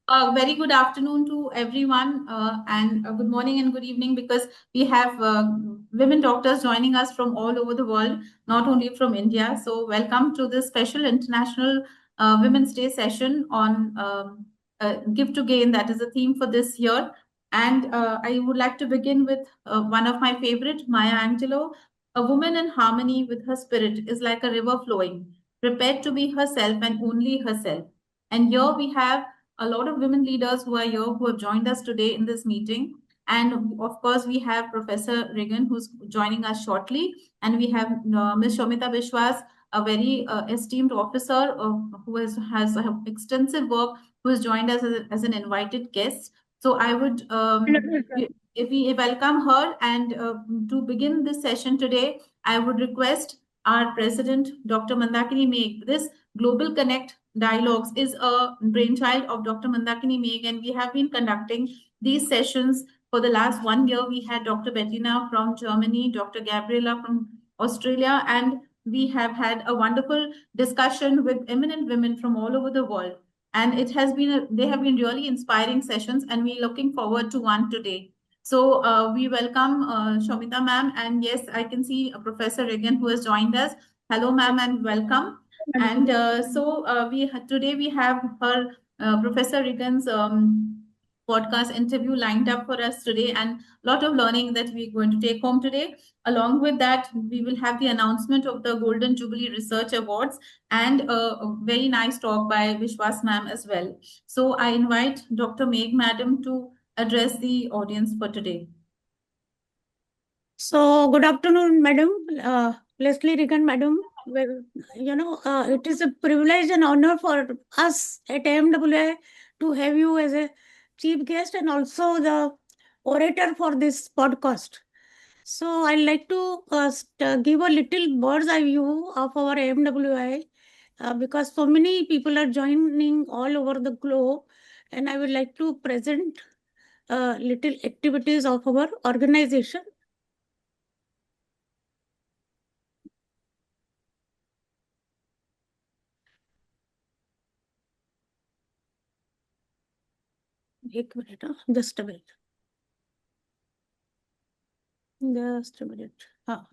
Very good afternoon to everyone, and good morning and good evening, because we have women doctors joining us from all over the world, not only from India. So, welcome to this special International Women's Day session on Give to Gain. That is the theme for this year. And I would like to begin with one of my favorite, Maya Angelou. A woman in harmony with her spirit is like a river flowing, prepared to be herself and only herself. And here we have a lot of women leaders who are here who have joined us today in this meeting. And of course, we have Professor Regan who's joining us shortly. And we have Ms. Shomita Bishwas, a very esteemed officer who has extensive work, who has joined us as an invited guest. So I would, if we welcome her, and to begin this session today, I would request our president, Dr. Mandakini Megh. This Global Connect Dialogues is a brainchild of Dr. Mandakini Megh, and we have been conducting these sessions for the last 1 year. We had Dr. Bettina from Germany, Dr. Gabriela from Australia, and we have had a wonderful discussion with eminent women from all over the world. And it has been they have been really inspiring sessions, and we're looking forward to one today. So we welcome Shomita ma'am, and yes, I can see Professor Regan who has joined us. Hello, ma'am, and welcome. And today we have her Professor Regan's podcast interview lined up for us today, and a lot of learning that we're going to take home today. Along with that, we will have the announcement of the Golden Jubilee Research Awards and a very nice talk by Vishwas ma'am as well. So I invite Dr. Megh madam to address the audience for today. So, good afternoon, Madam Lesley Regan, Madam. Well, it is a privilege and honor for us at AMWI to have you as a chief guest and also the orator for this podcast. So, I'd like to give a little bird's eye view of our AMWI because so many people are joining all over the globe, and I would like to present little activities of our organization. एक minute just a minute हाँ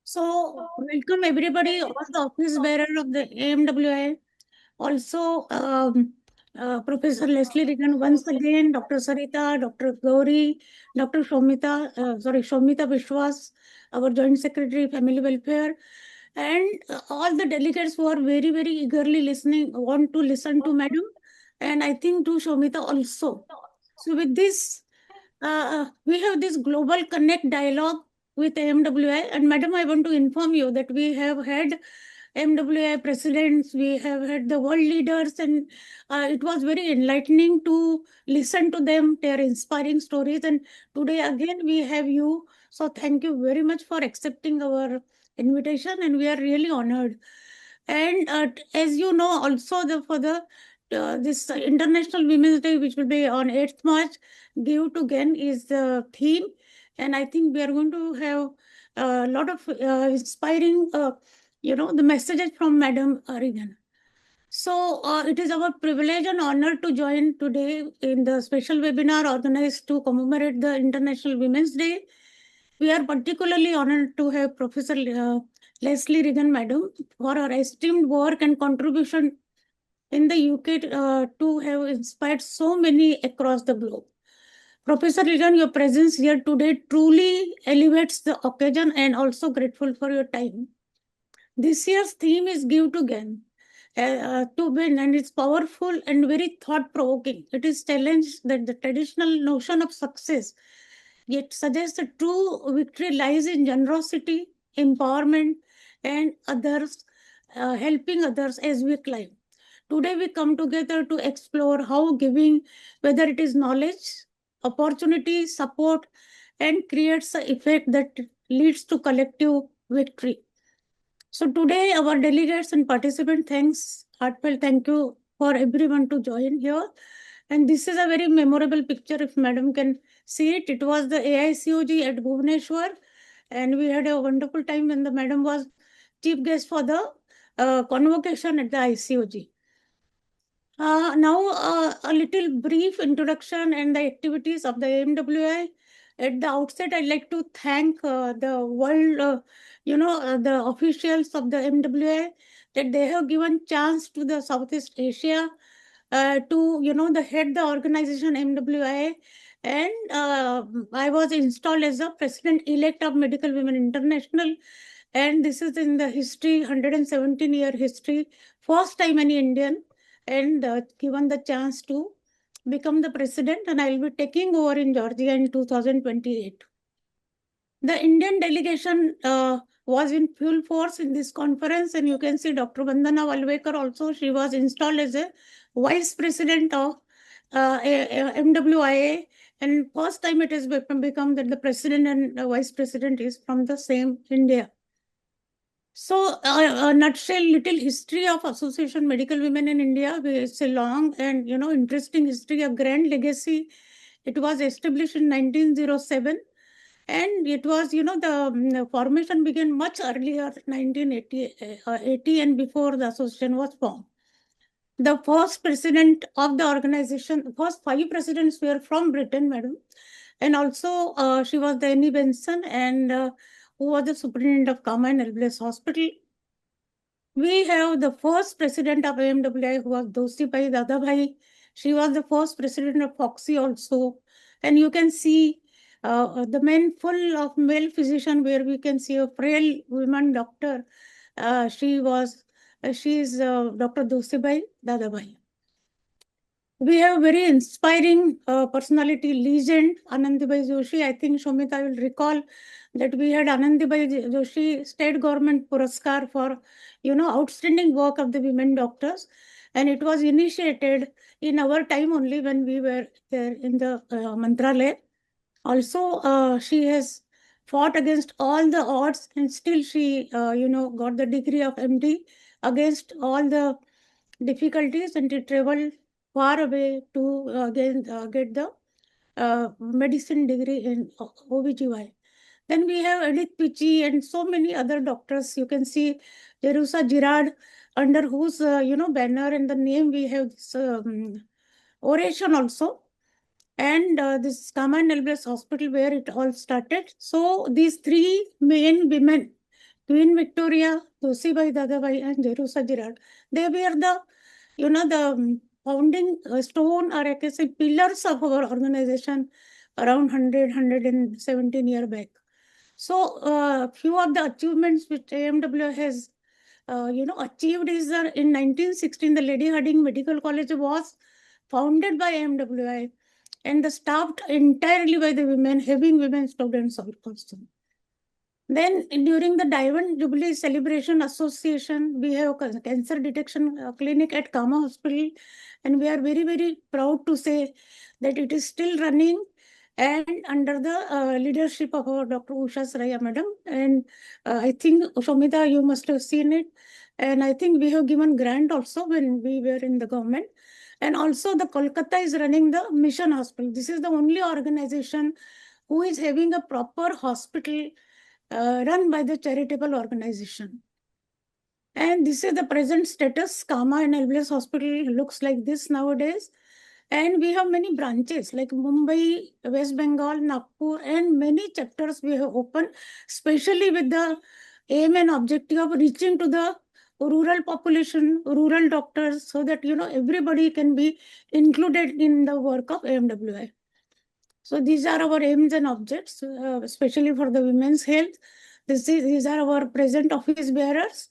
So, welcome everybody, all the office bearer of the AMWI. Also, Professor Lesley Regan, once again, Dr. Sarita, Dr. Gauri, Dr. Shomita Bishwas, our Joint Secretary, Family Welfare, and all the delegates who are very, very eagerly listening, want to listen to Madam, and I think to Shomita also. So, with this, we have this Global Connect Dialogue with AMWI. And Madam, I want to inform you that we have had AMWI presidents, we have had the world leaders, and it was very enlightening to listen to them, their inspiring stories. And today again, we have you. So thank you very much for accepting our invitation, and we are really honored. And as you know, also for this International Women's Day, which will be on 8th March, Give to Gain is the theme. And I think we are going to have a lot of inspiring, the messages from Madam Regan. So it is our privilege and honor to join today in the special webinar organized to commemorate the International Women's Day. We are particularly honored to have Professor Lesley Regan, Madam, for her esteemed work and contribution in the UK to have inspired so many across the globe. Professor Regan, your presence here today truly elevates the occasion, and also grateful for your time. This year's theme is Give to Gain. To win, and it's powerful and very thought-provoking. It is challenged that the traditional notion of success, yet suggests the true victory lies in generosity, empowerment, and others, helping others as we climb. Today we come together to explore how giving, whether it is knowledge, opportunity, support, and creates an effect that leads to collective victory. So today our delegates and participants, heartfelt thank you for everyone to join here. And this is a very memorable picture, if Madam can see it. It was the AICOG at Bhubaneswar, and we had a wonderful time when the Madam was chief guest for the convocation at the ICOG. Now, a little brief introduction and the activities of the AMWI. At the outset, I'd like to thank the world, the officials of the AMWI, that they have given chance to the Southeast Asia to, the head the organization AMWI. And I was installed as the president-elect of Medical Women International. And this is in the history, 117-year history, first time any Indian, and given the chance to become the president, and I will be taking over in Georgia in 2028. The Indian delegation was in full force in this conference, and you can see Dr. Vandana Valvekar also. She was installed as a vice president of MWIA, and first time it has become that the president and vice president is from the same India. So, a nutshell, little history of Association Medical Women in India. It's a long and, interesting history, a grand legacy. It was established in 1907. And it was, the formation began much earlier, 1980, and before the association was formed. The first president of the organization, the first 5 presidents were from Britain, madam. And also, she was the Annie Benson, and who was the superintendent of Kama and Elbless Hospital. We have the first president of AMWI, who was Dosibai Dadabhai. She was the first president of Foxy also. And you can see the men full of male physician, where we can see a frail woman doctor. She is Dr. Dosibai Dadabhai. We have very inspiring personality, legend, Anandibai Joshi. I think Shomita will recall that we had Anandibai Joshi State Government Puraskar for, outstanding work of the women doctors. And it was initiated in our time only when we were there in the Mantralaya. Also, she has fought against all the odds, and still she, got the degree of MD against all the difficulties, and she traveled far away to get the medicine degree in OBGY. Then we have Edith Pichi and so many other doctors. You can see Jerusa Girard, under whose banner and the name we have this oration also. And this Kama and Elbless Hospital, where it all started. So these 3 main women, Queen Victoria, Dosibai Dadabai, and Jerusa Girard, they were the, the founding stone, or I can say pillars of our organization around 117 years back. So few of the achievements which AMW has, achieved is that in 1916, the Lady Hardinge Medical College was founded by AMWI, and staffed entirely by the women, having women students also. Then during the Diamond Jubilee Celebration Association, we have a cancer detection clinic at Kama Hospital, and we are very, very proud to say that it is still running and under the leadership of our Dr. Usha Saraya madam. And I think, Shomita, you must have seen it. And I think we have given grant also when we were in the government. And also the Kolkata is running the Mission Hospital. This is the only organization who is having a proper hospital run by the charitable organization. And this is the present status. Kama and Elbless Hospital looks like this nowadays. And we have many branches like Mumbai, West Bengal, Nagpur, and many chapters we have opened, especially with the aim and objective of reaching to the rural population, rural doctors, so that, everybody can be included in the work of AMWI. So these are our aims and objects, especially for the women's health. These are our present office bearers.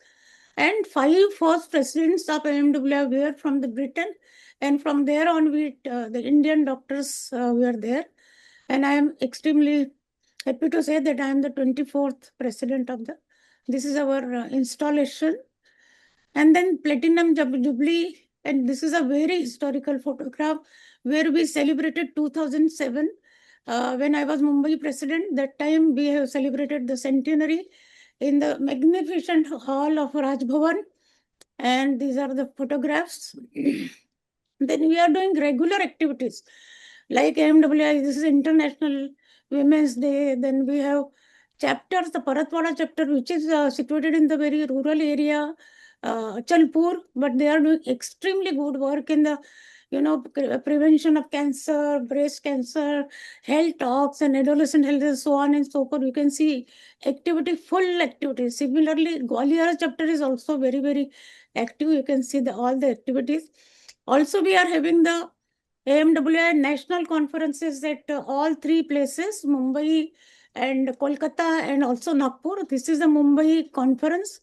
And 5 first presidents of AMWI were from the Britain. And from there on, the Indian doctors were there. And I am extremely happy to say that I am the 24th president of this is our installation. And then Platinum Jubilee, and this is a very historical photograph where we celebrated 2007. When I was Mumbai president, that time we have celebrated the centenary in the magnificent hall of Raj Bhavan. And these are the photographs. Then we are doing regular activities like AMWI, this is International Women's Day. Then we have chapters, the Paratwada chapter, which is situated in the very rural area, Chalpur, but they are doing extremely good work in the prevention of cancer, breast cancer, health talks, and adolescent health, and so on and so forth. You can see activity, full activity. Similarly, Gwalior chapter is also very, very active. You can see all the activities. Also, we are having the AMWI national conferences at all three places, Mumbai and Kolkata and also Nagpur. This is the Mumbai conference.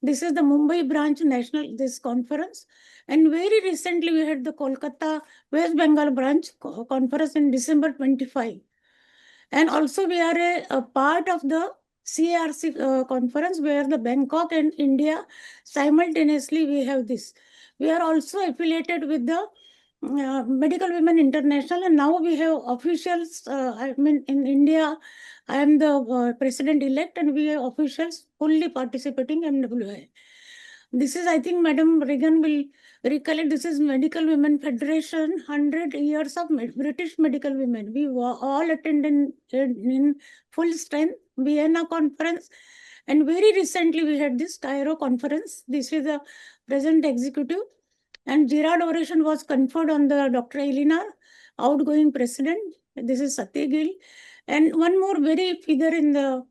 This is the Mumbai branch national this conference. And very recently we had the Kolkata West Bengal branch conference in December 25. And also we are a part of the CARC conference where the Bangkok and India simultaneously we have this. We are also affiliated with the Medical Women International, and now we have officials. I mean, in India, I am the president-elect, and we have officials fully participating in MWI. This is, I think, Madam Regan will recollect. This is Medical Women Federation, 100 years of British medical women. We all attended in full strength Vienna conference, and very recently we had this Cairo conference. This is the present executive. And Girard oration was conferred on the Dr. Eleanor, outgoing president. This is Satyagil. And one more very figure in the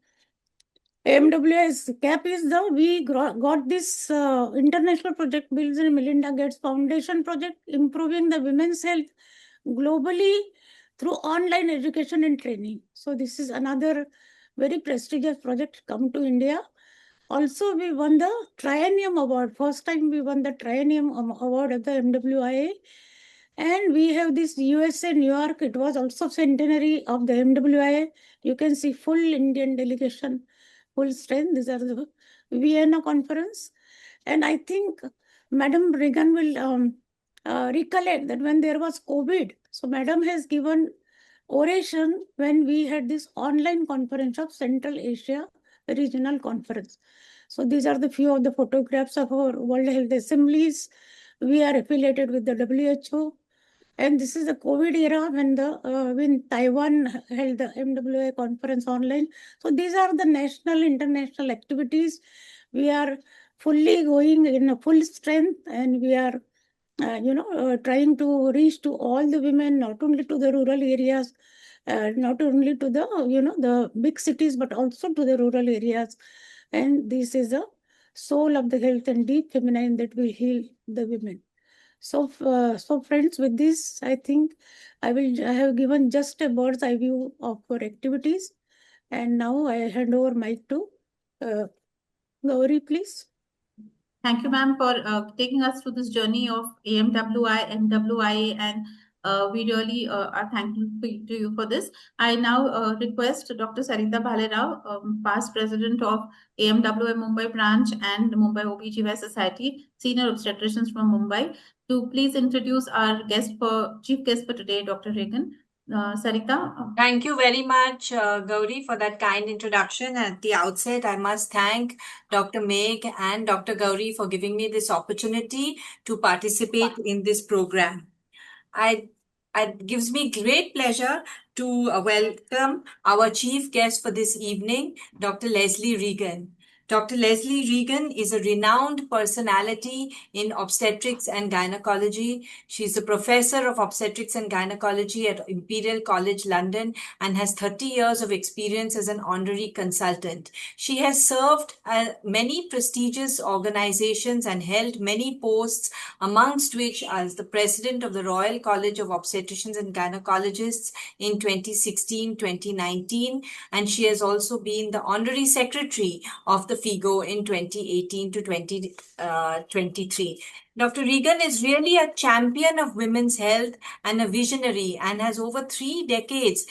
AMWS cap is we got this international project, Bill and Melinda Gates Foundation project, improving the women's health globally through online education and training. So this is another very prestigious project come to India. Also, we won the Triennium Award. First time we won the Triennium Award at the MWIA. And we have this USA, New York. It was also centenary of the MWIA. You can see full Indian delegation, full strength. These are the Vienna conference. And I think Madam Regan will recollect that when there was COVID, so Madam has given oration when we had this online conference of Central Asia Regional Conference. So these are the few of the photographs of our World Health Assemblies. We are affiliated with the WHO. And this is the COVID era when Taiwan held the MWA conference online. So these are the national, international activities. We are fully going in a full strength, and we are, trying to reach to all the women, not only to the rural areas, not only to the, the big cities, but also to the rural areas. And this is the soul of the health and deep feminine that will heal the women. So, so friends, with this, I think I have given just a bird's eye view of our activities. And now I hand over mic to Gauri, please. Thank you, ma'am, for taking us through this journey of AMWI, MWIA, and we really are thankful to you for this. I now request Dr. Sarita Bhalerao, past president of AMWI Mumbai branch and Mumbai OBGY Society, senior obstetricians from Mumbai, to please introduce our chief guest for today, Dr. Regan. Sarita. Thank you very much, Gauri, for that kind introduction. At the outset, I must thank Dr. Megh and Dr. Gauri for giving me this opportunity to participate in this program. It gives me great pleasure to welcome our chief guest for this evening, Dr. Lesley Regan. Dr. Lesley Regan is a renowned personality in obstetrics and gynecology. She's a professor of obstetrics and gynecology at Imperial College London and has 30 years of experience as an honorary consultant. She has served many prestigious organizations and held many posts, amongst which as the president of the Royal College of Obstetricians and Gynecologists in 2016-2019, and she has also been the honorary secretary of the FIGO in 2018 to 2023. Dr. Regan is really a champion of women's health and a visionary, and has over 3 decades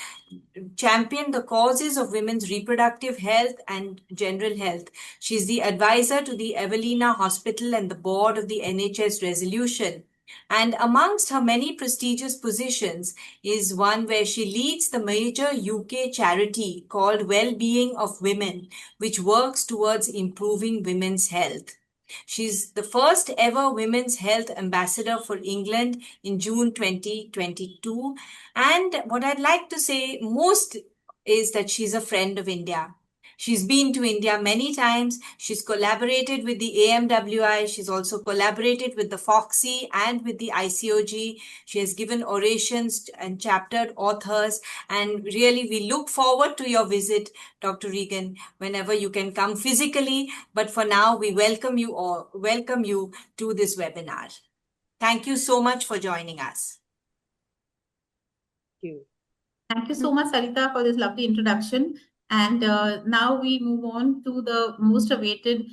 championed the causes of women's reproductive health and general health. She's the advisor to the Evelina Hospital and the board of the NHS Resolution. And amongst her many prestigious positions is one where she leads the major UK charity called Well-Being of Women, which works towards improving women's health. She's the first ever Women's Health Ambassador for England in June 2022. And what I'd like to say most is that she's a friend of India. She's been to India many times. She's collaborated with the AMWI. She's also collaborated with the FOXY and with the ICOG. She has given orations and chaptered authors. And really, we look forward to your visit, Dr. Regan, whenever you can come physically. But for now, we welcome you to this webinar. Thank you so much for joining us. Thank you. Thank you so much, Sarita, for this lovely introduction. And now we move on to the most awaited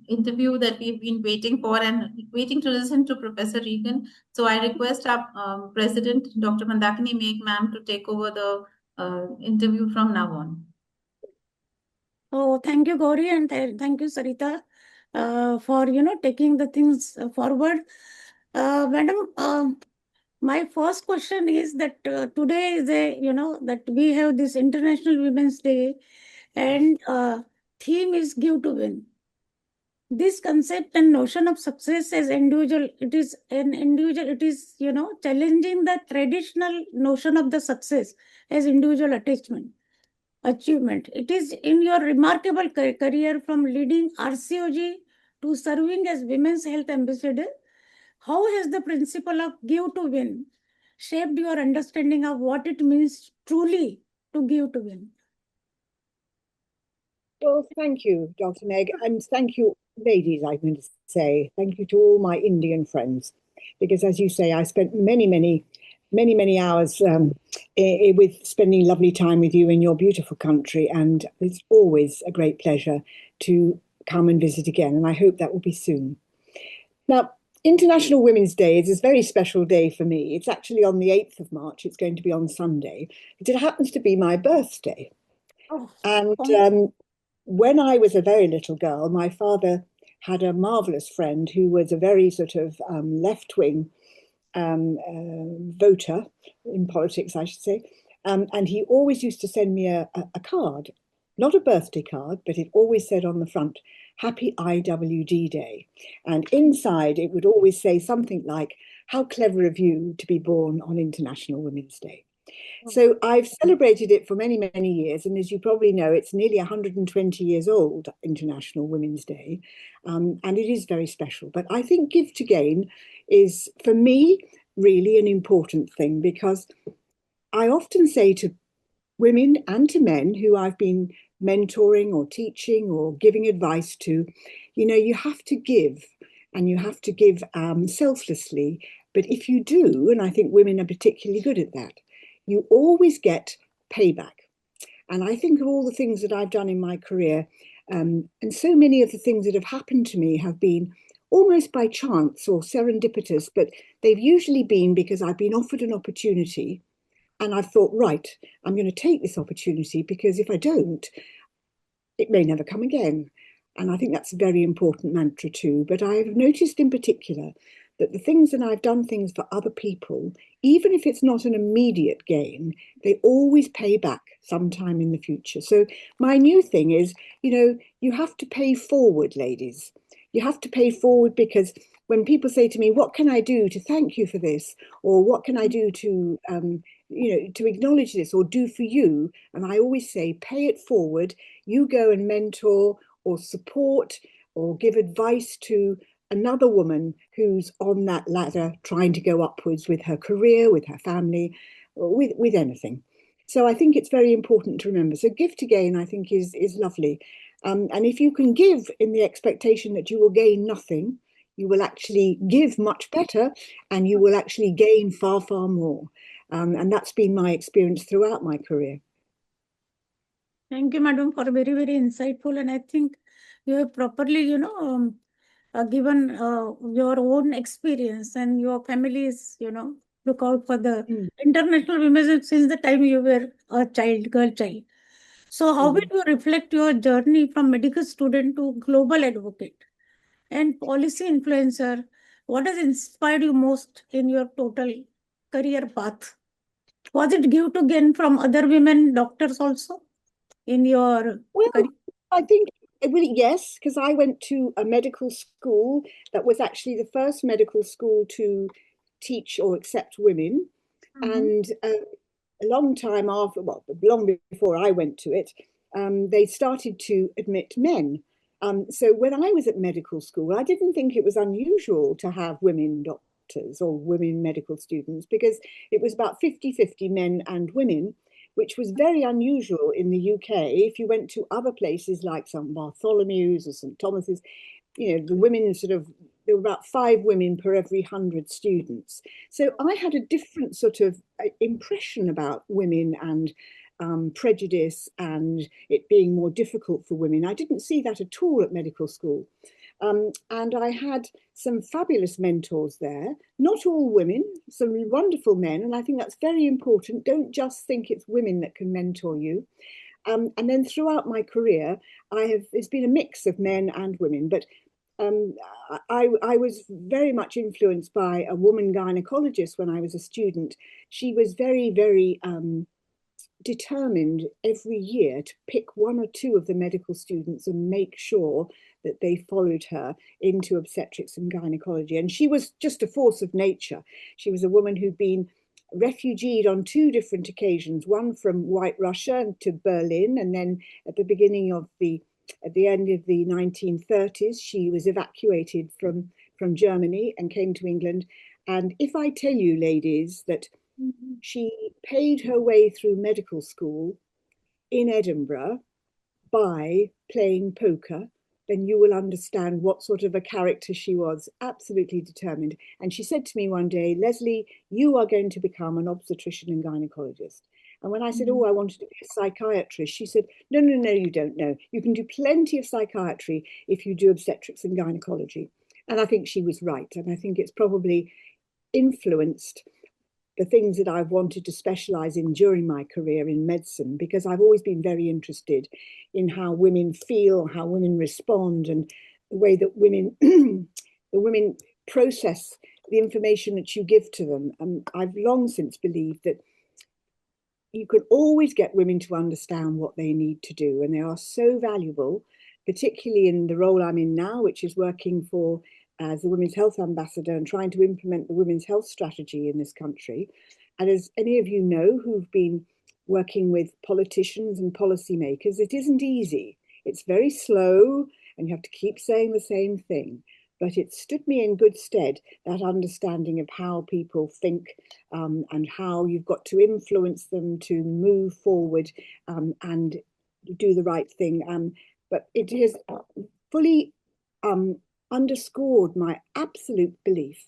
interview that we've been waiting for and waiting to listen to Professor Regan. So I request our President, Dr. Mandakini Megh, ma'am, to take over the interview from now on. Oh, thank you, Gauri, and thank you, Sarita, for taking the things forward. Madam, my first question is that today is that we have this International Women's Day, and theme is Give to Win. This concept and notion of success as individual, it is challenging the traditional notion of the success as individual achievement. It is in your remarkable career from leading RCOG to serving as Women's Health Ambassador. How has the principle of give to win shaped your understanding of what it means truly to give to win? Well, thank you, Dr. Megh, and thank you, ladies, I'm going to say. Thank you to all my Indian friends, because as you say, I spent many hours with spending lovely time with you in your beautiful country, and it's always a great pleasure to come and visit again, and I hope that will be soon. Now, International Women's Day is a very special day for me. It's actually on the 8th of March. It's going to be on Sunday. It happens to be my birthday. Oh, and when I was a very little girl, my father had a marvelous friend who was a very sort of left-wing voter in politics, I should say. And he always used to send me a card, not a birthday card, but it always said on the front, Happy IWD Day. And inside it would always say something like, how clever of you to be born on International Women's Day. So I've celebrated it for many years. And as you probably know, it's nearly 120 years old, International Women's Day. And it is very special. But I think Give to Gain is, for me, really an important thing, because I often say to women and to men who I've been mentoring or teaching or giving advice to, you have to give, and you have to give selflessly. But if you do, and I think women are particularly good at that, you always get payback. And I think of all the things that I've done in my career, and so many of the things that have happened to me have been almost by chance or serendipitous, but they've usually been because I've been offered an opportunity and I've thought, right, I'm going to take this opportunity, because if I don't, it may never come again. And I think that's a very important mantra too. But I've noticed in particular that the things that I've done things for other people, even if it's not an immediate gain, they always pay back sometime in the future. So my new thing is, you have to pay forward, ladies. You have to pay forward, because when people say to me, what can I do to thank you for this? Or what can I do to acknowledge this or do for you? And I always say, pay it forward. You go and mentor or support or give advice to another woman who's on that ladder trying to go upwards with her career, with her family, or with anything. So I think it's very important to remember. So Give to Gain, I think, is lovely. And if you can give in the expectation that you will gain nothing, you will actually give much better, and you will actually gain far more. And that's been my experience throughout my career. Thank you, madam, for very insightful. And I think you have properly, given your own experience, and your families, look out for the International Women's Day since the time you were a girl child. So how will you reflect your journey from medical student to global advocate and policy influencer? What has inspired you most in your total career path? Was it Give to Gain from other women doctors also in your career? I think, really, yes, because I went to a medical school that was actually the first medical school to teach or accept women. And a long time after, well, long before I went to it, they started to admit men. So when I was at medical school, I didn't think it was unusual to have women doctors or women medical students, because it was about 50-50 men and women, which was very unusual in the UK. If you went to other places like St Bartholomew's or St Thomas's, you know, the women there were about 5 women per every 100 students. So I had a different sort of impression about women and prejudice and it being more difficult for women. I didn't see that at all at medical school. And I had some fabulous mentors there, not all women, some wonderful men. And I think that's very important. Don't just think it's women that can mentor you. And then throughout my career, it's been a mix of men and women, but I was very much influenced by a woman gynecologist when I was a student. She was very, very determined every year to pick 1 or 2 of the medical students and make sure that they followed her into obstetrics and gynecology. And she was just a force of nature. She was a woman who'd been refugeed on 2 different occasions, one from White Russia to Berlin, and then at the end of the 1930s, she was evacuated from Germany and came to England. And if I tell you, ladies, that she paid her way through medical school in Edinburgh by playing poker, then you will understand what sort of a character she was. Absolutely determined. And she said to me one day, Lesley, you are going to become an obstetrician and gynecologist. And when I said, oh, I wanted to be a psychiatrist, she said, no, you don't know. You can do plenty of psychiatry if you do obstetrics and gynecology. And I think she was right. And I think it's probably influenced the things that I've wanted to specialize in during my career in medicine, because I've always been very interested in how women feel, how women respond, and the way that women, the women process the information that you give to them. And I've long since believed that you can always get women to understand what they need to do, and they are so valuable, particularly in the role I'm in now, which is working as a Women's Health Ambassador and trying to implement the women's health strategy in this country. And as any of you know who've been working with politicians and policymakers, it isn't easy. It's very slow and you have to keep saying the same thing. But it stood me in good stead, that understanding of how people think and how you've got to influence them to move forward and do the right thing. But it has fully underscored my absolute belief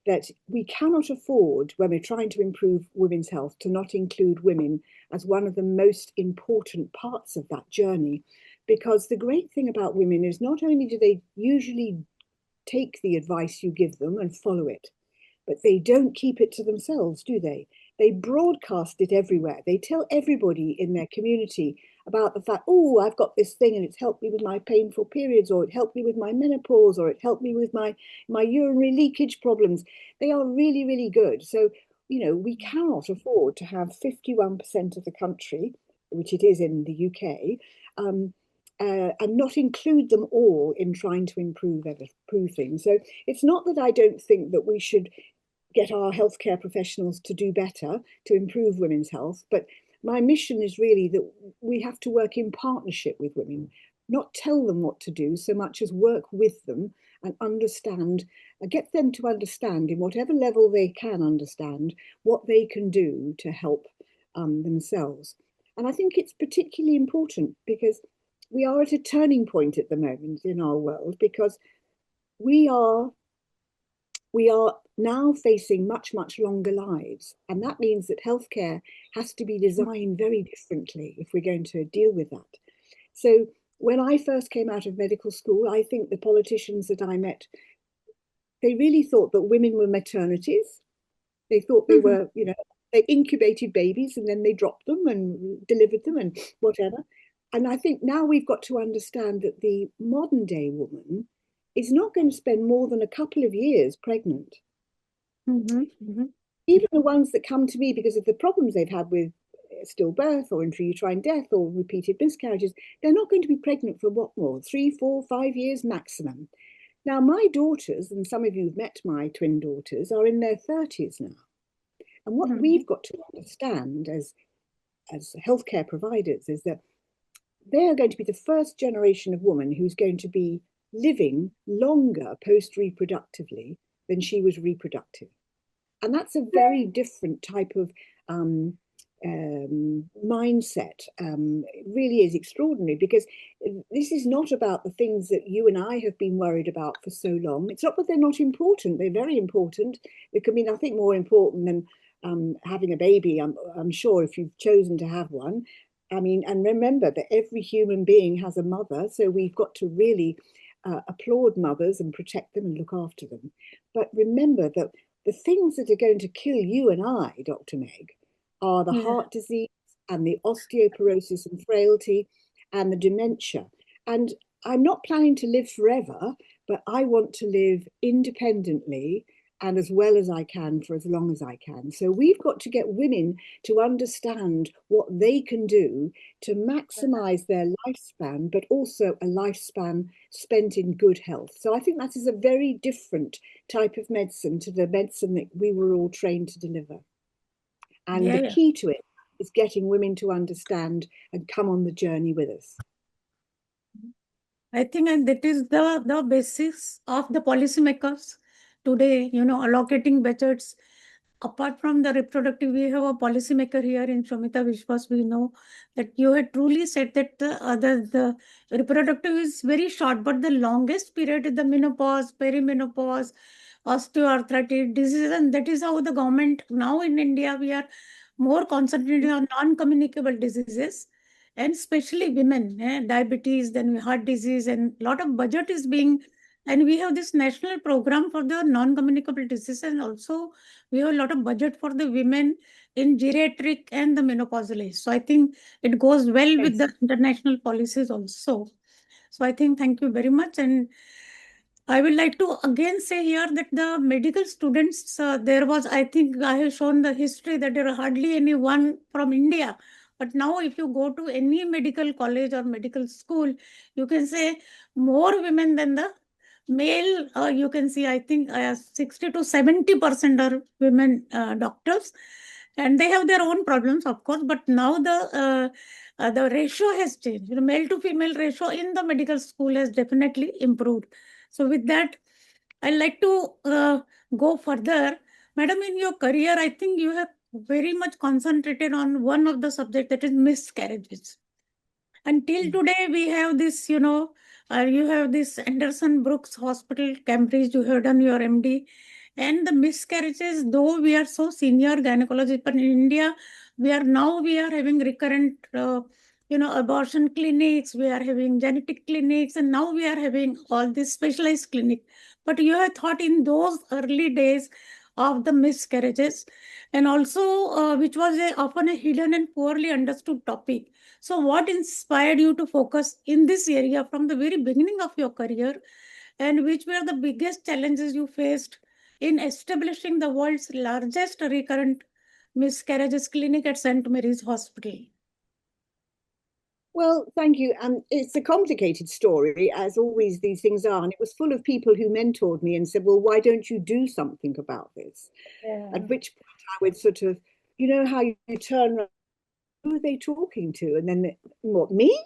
that we cannot afford, when we're trying to improve women's health, to not include women as one of the most important parts of that journey. Because the great thing about women is not only do they usually take the advice you give them and follow it, but they don't keep it to themselves, do they? They broadcast it everywhere. They tell everybody in their community about the fact, oh, I've got this thing and it's helped me with my painful periods, or it helped me with my menopause, or it helped me with my urinary leakage problems. They are really, really good. So, you know, we cannot afford to have 51% of the country, which it is in the UK, and not include them all in trying to improve things. So it's not that I don't think that we should get our healthcare professionals to do better to improve women's health, but my mission is really that we have to work in partnership with women, not tell them what to do so much as work with them and understand, get them to understand in whatever level they can understand what they can do to help themselves. And I think it's particularly important because we are at a turning point at the moment in our world, because we are now facing much, much longer lives. And that means that healthcare has to be designed very differently if we're going to deal with that. So when I first came out of medical school, I think the politicians that I met, they really thought that women were maternities. They thought they were, you know, they incubated babies and then they dropped them and delivered them and whatever. And I think now we've got to understand that the modern day woman is not going to spend more than a couple of years pregnant. Even the ones that come to me because of the problems they've had with stillbirth or intrauterine death or repeated miscarriages, they're not going to be pregnant for what more? 3, 4, 5 years maximum. Now, my daughters, and some of you have met my twin daughters, are in their 30s now. And what we've got to understand as healthcare providers is that they are going to be the first generation of women who's going to be living longer post-reproductively than she was reproductive. And that's a very different type of mindset. It really is extraordinary, because this is not about the things that you and I have been worried about for so long. It's not that they're not important. They're very important. There could be nothing more important than having a baby, I'm sure, if you've chosen to have one. I mean, and remember that every human being has a mother, so we've got to really applaud mothers and protect them and look after them. But remember that the things that are going to kill you and I, Dr. Megh, are the heart disease and the osteoporosis and frailty and the dementia. And I'm not planning to live forever, but I want to live independently and as well as I can for as long as I can. So we've got to get women to understand what they can do to maximize their lifespan, but also a lifespan spent in good health. So I think that is a very different type of medicine to the medicine that we were all trained to deliver. And the key to it is getting women to understand and come on the journey with us. I think that is the basis of the policymakers today, allocating budgets. Apart from the reproductive, we have a policymaker here in Shomita Vishwas. We know that you had truly said that the reproductive is very short, but the longest period is the menopause, perimenopause, osteoarthritis diseases, and that is how the government now in India, we are more concentrated on non-communicable diseases, and especially women, diabetes, then heart disease, and a lot of budget is being, and we have this national program for the non-communicable diseases, and also we have a lot of budget for the women in geriatric and the menopausal age. So I think it goes well with the international policies also. So I think thank you very much. And I would like to again say here that the medical students, there was, I think I have shown the history that there are hardly anyone from India. But now if you go to any medical college or medical school, you can say more women than the male. You can see, I think 60 to 70% are women doctors. And they have their own problems, of course. But now the ratio has changed. Male to female ratio in the medical school has definitely improved. So with that, I'd like to go further. Madam, in your career, I think you have very much concentrated on one of the subjects, that is miscarriages. Until today, we have this, you have this Anderson Brooks Hospital, Cambridge, you have done your MD. And the miscarriages, though we are so senior gynecologists, but in India, we are having recurrent abortion clinics, we are having genetic clinics, and now we are having all this specialized clinic. But you have thought in those early days of the miscarriages, and also which was often a hidden and poorly understood topic. So what inspired you to focus in this area from the very beginning of your career, and which were the biggest challenges you faced in establishing the world's largest recurrent miscarriages clinic at St. Mary's Hospital? Well, thank you. It's a complicated story, as always these things are. And it was full of people who mentored me and said, well, why don't you do something about this? Yeah. At which point I would sort of, how you turn around, who are they talking to? And then, what, me?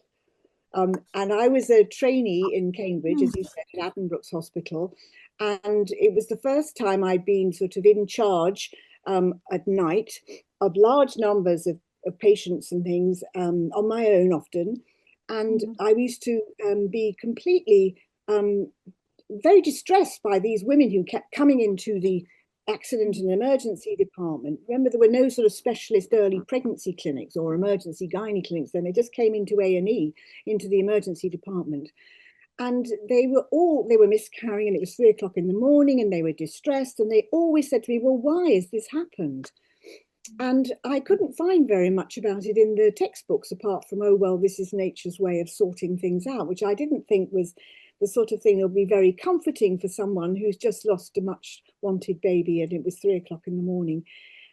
And I was a trainee in Cambridge, as you said, at Addenbrooke's Hospital. And it was the first time I'd been sort of in charge at night of large numbers of patients and things on my own often. And I used to be completely very distressed by these women who kept coming into the accident and emergency department. Remember, there were no sort of specialist early pregnancy clinics or emergency gynae clinics then. They just came into A&E, into the emergency department. And they were miscarrying, and it was 3 o'clock in the morning, and they were distressed. And they always said to me, well, why has this happened? And I couldn't find very much about it in the textbooks, apart from, oh, well, this is nature's way of sorting things out, which I didn't think was the sort of thing that would be very comforting for someone who's just lost a much wanted baby, and it was 3 o'clock in the morning.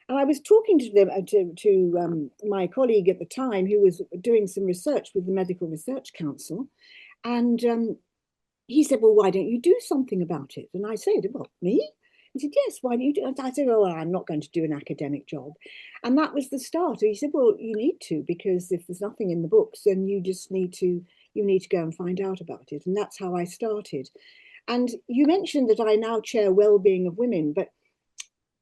And I was talking to them, to my colleague at the time, who was doing some research with the Medical Research Council. And he said, well, why don't you do something about it? And I said, well, me? He said, yes, why do you do it? I said, oh, well, I'm not going to do an academic job. And that was the start. He said, well, you need to, because if there's nothing in the books, then you just need to go and find out about it. And that's how I started. And you mentioned that I now chair well-being of women, but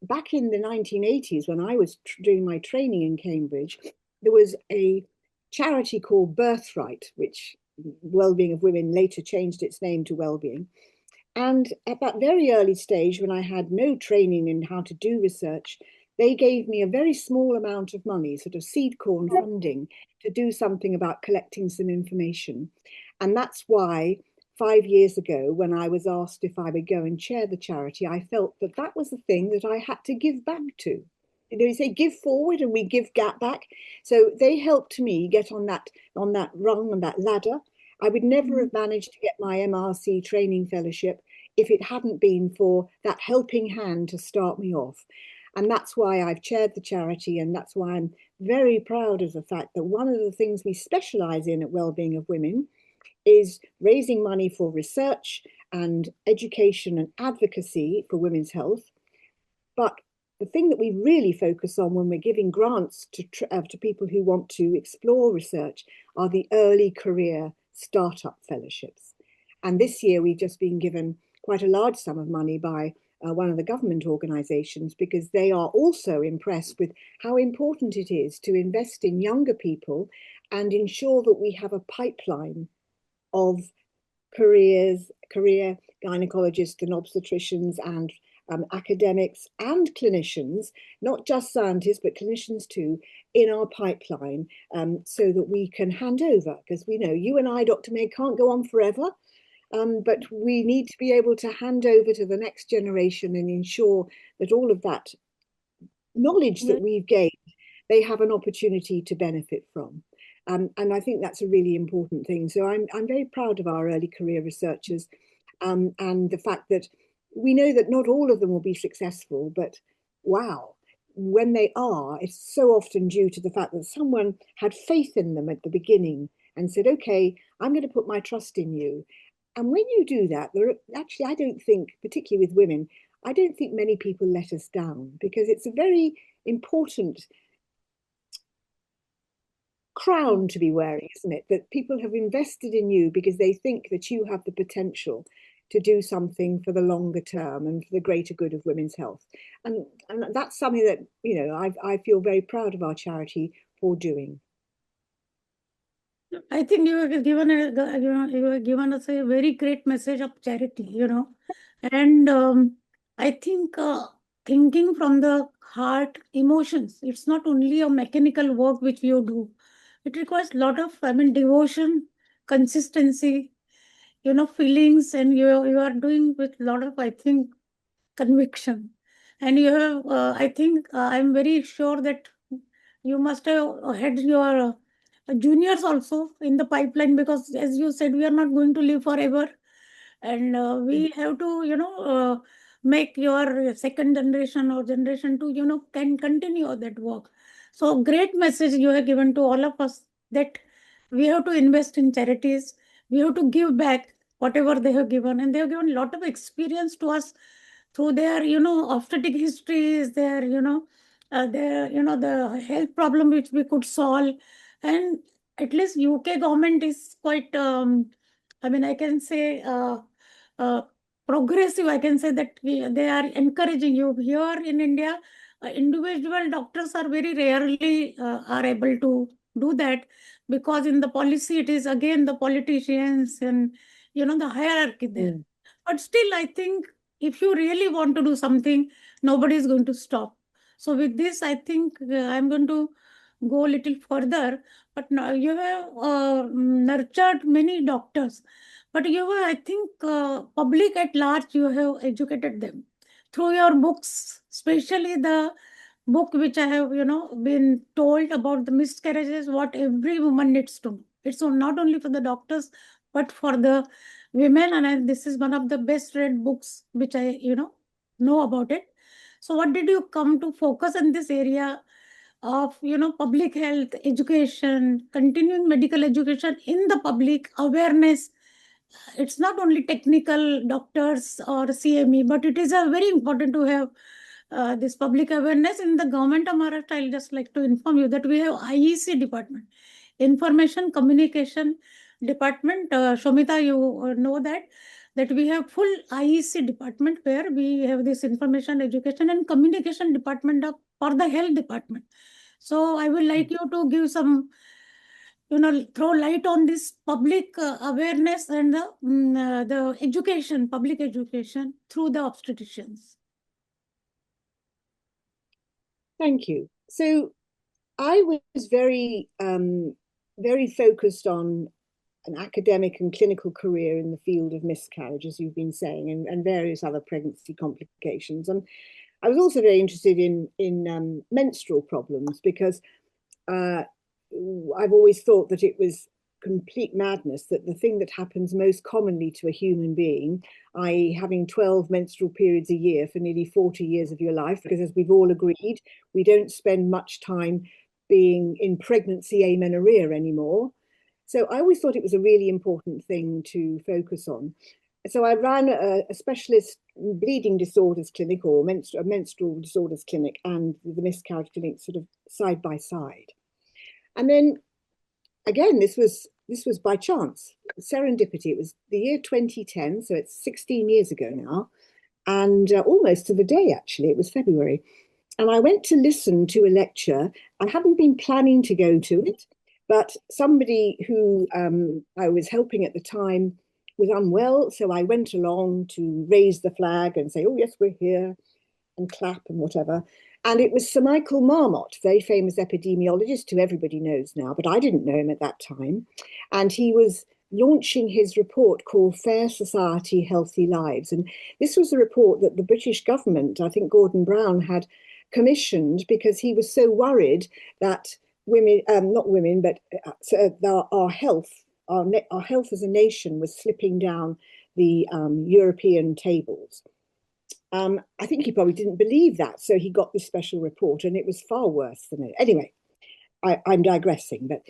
back in the 1980s, when I was doing my training in Cambridge, there was a charity called Birthright, which Wellbeing of Women later changed its name to Wellbeing. And at that very early stage, when I had no training in how to do research, they gave me a very small amount of money, sort of seed corn funding, to do something about collecting some information. And that's why 5 years ago, when I was asked if I would go and chair the charity, I felt that that was the thing that I had to give back to. You say give forward and we give back. So they helped me get on that rung and that ladder. I would never have managed to get my MRC training fellowship if it hadn't been for that helping hand to start me off. And that's why I've chaired the charity, and that's why I'm very proud of the fact that one of the things we specialise in at Wellbeing of Women is raising money for research and education and advocacy for women's health. But the thing that we really focus on when we're giving grants to people who want to explore research are the early career startup fellowships. And this year we've just been given quite a large sum of money by one of the government organisations, because they are also impressed with how important it is to invest in younger people and ensure that we have a pipeline of career gynecologists and obstetricians and academics and clinicians, not just scientists, but clinicians too, in our pipeline, so that we can hand over. Because we know you and I, Dr. Megh, can't go on forever, but we need to be able to hand over to the next generation and ensure that all of that knowledge that we've gained, they have an opportunity to benefit from. And I think that's a really important thing. So I'm very proud of our early career researchers, and the fact that we know that not all of them will be successful, but wow, when they are, it's so often due to the fact that someone had faith in them at the beginning and said, okay, I'm going to put my trust in you. And when you do that, actually, I don't think, particularly with women, I don't think many people let us down, because it's a very important crown to be wearing, isn't it? That people have invested in you because they think that you have the potential to do something for the longer term and for the greater good of women's health. And that's something that, you know, I feel very proud of our charity for doing. I think you have given us a very great message of charity, you know, and I think thinking from the heart, emotions. It's not only a mechanical work which you do. It requires a lot of, devotion, consistency, you know, feelings, and you are doing with a lot of, I think, conviction. And you have, I think, I'm very sure that you must have had your juniors also in the pipeline, because as you said, we are not going to live forever, and we have to, you know, make your second generation or generation 2, you know, can continue that work. So great message you have given to all of us, that we have to invest in charities, we have to give back whatever they have given, and they have given a lot of experience to us through their, you know, obstetric histories, their, you know, their, you know, the health problem which we could solve. And at least UK government is quite, I can say, progressive. I can say that they are encouraging you. Here in India, individual doctors are very rarely are able to do that, because in the policy it is again the politicians and, you know, the hierarchy there. But still, I think if you really want to do something, nobody is going to stop. So with this, I think I'm going to go a little further. But now you have nurtured many doctors, but you have, I think, public at large, you have educated them through your books, especially the book which I have, you know, been told about the miscarriages, what every woman needs to know. It's not only for the doctors, but for the women. And this is one of the best read books which I, you know about it. So what did you come to focus in this area of, you know, public health, education, continuing medical education in the public, awareness, it's not only technical doctors or CME, but it is very important to have this public awareness. In the government of Maharashtra, I'll just like to inform you that we have IEC department, Information Communication Department. Shomita, you know that we have full IEC department where we have this information, education and communication department for the health department. So I would like you to give some, throw light on this public awareness and the education, public education through the obstetricians. Thank you. So I was very, very focused on an academic and clinical career in the field of miscarriage, as you've been saying, and various other pregnancy complications. And I was also very interested in menstrual problems because I've always thought that it was complete madness that the thing that happens most commonly to a human being, i.e. having 12 menstrual periods a year for nearly 40 years of your life, because as we've all agreed, we don't spend much time being in pregnancy amenorrhea anymore. So I always thought it was a really important thing to focus on. So I ran a specialist bleeding disorders clinic or menstrual disorders clinic and the miscarriage clinic sort of side by side. And then again, this was by chance, serendipity. It was the year 2010, so it's 16 years ago now, and almost to the day, actually. It was February. And I went to listen to a lecture. I hadn't been planning to go to it, but somebody who I was helping at the time was unwell, so I went along to raise the flag and say, oh, yes, we're here, and clap and whatever. And it was Sir Michael Marmot, very famous epidemiologist who everybody knows now, but I didn't know him at that time. And he was launching his report called Fair Society, Healthy Lives. And this was a report that the British government, I think Gordon Brown, had commissioned because he was so worried that women, not women, but our health as a nation was slipping down the European tables. I think he probably didn't believe that, so he got this special report, and it was far worse than it. Anyway, I'm digressing, but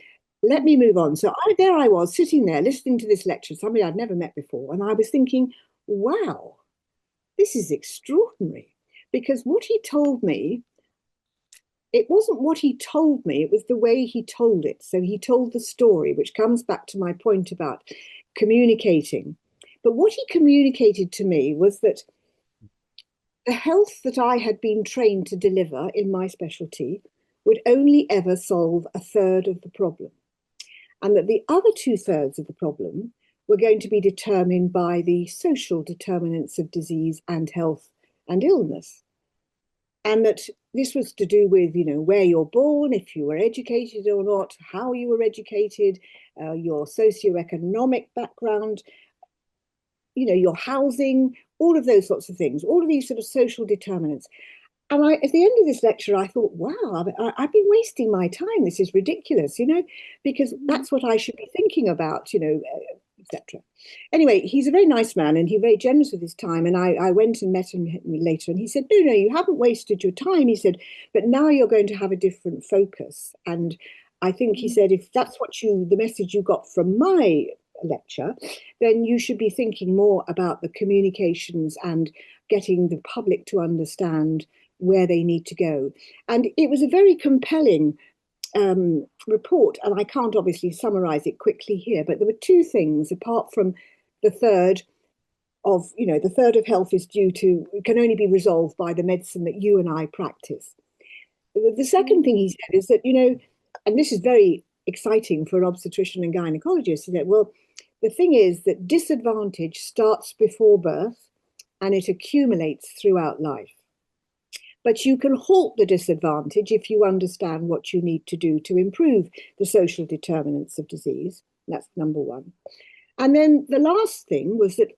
let me move on. So there I was, sitting there, listening to this lecture, somebody I'd never met before, and I was thinking, wow, this is extraordinary, because what he told me, it wasn't what he told me, it was the way he told it. So he told the story, which comes back to my point about communicating. But what he communicated to me was that the health that I had been trained to deliver in my specialty would only ever solve a third of the problem, and that the other 2/3 of the problem were going to be determined by the social determinants of disease and health and illness. And that this was to do with, where you're born, if you were educated or not, how you were educated, your socioeconomic background, your housing, all of those sorts of things, all of these sort of social determinants. And at the end of this lecture, I thought, wow, I've been wasting my time. This is ridiculous, because that's what I should be thinking about, etc. Anyway, he's a very nice man and he's very generous with his time. And I went and met him later and he said, no, you haven't wasted your time. He said, but now you're going to have a different focus. And I think he said, if that's the message you got from my lecture, then you should be thinking more about the communications and getting the public to understand where they need to go. And it was a very compelling report, and I can't obviously summarize it quickly here, but there were two things apart from the third of health is can only be resolved by the medicine that you and I practice. The second thing he said is that, and this is very exciting for an obstetrician and gynecologist, he said, well, the thing is that disadvantage starts before birth and it accumulates throughout life. But you can halt the disadvantage if you understand what you need to do to improve the social determinants of disease. That's number one. And then the last thing was that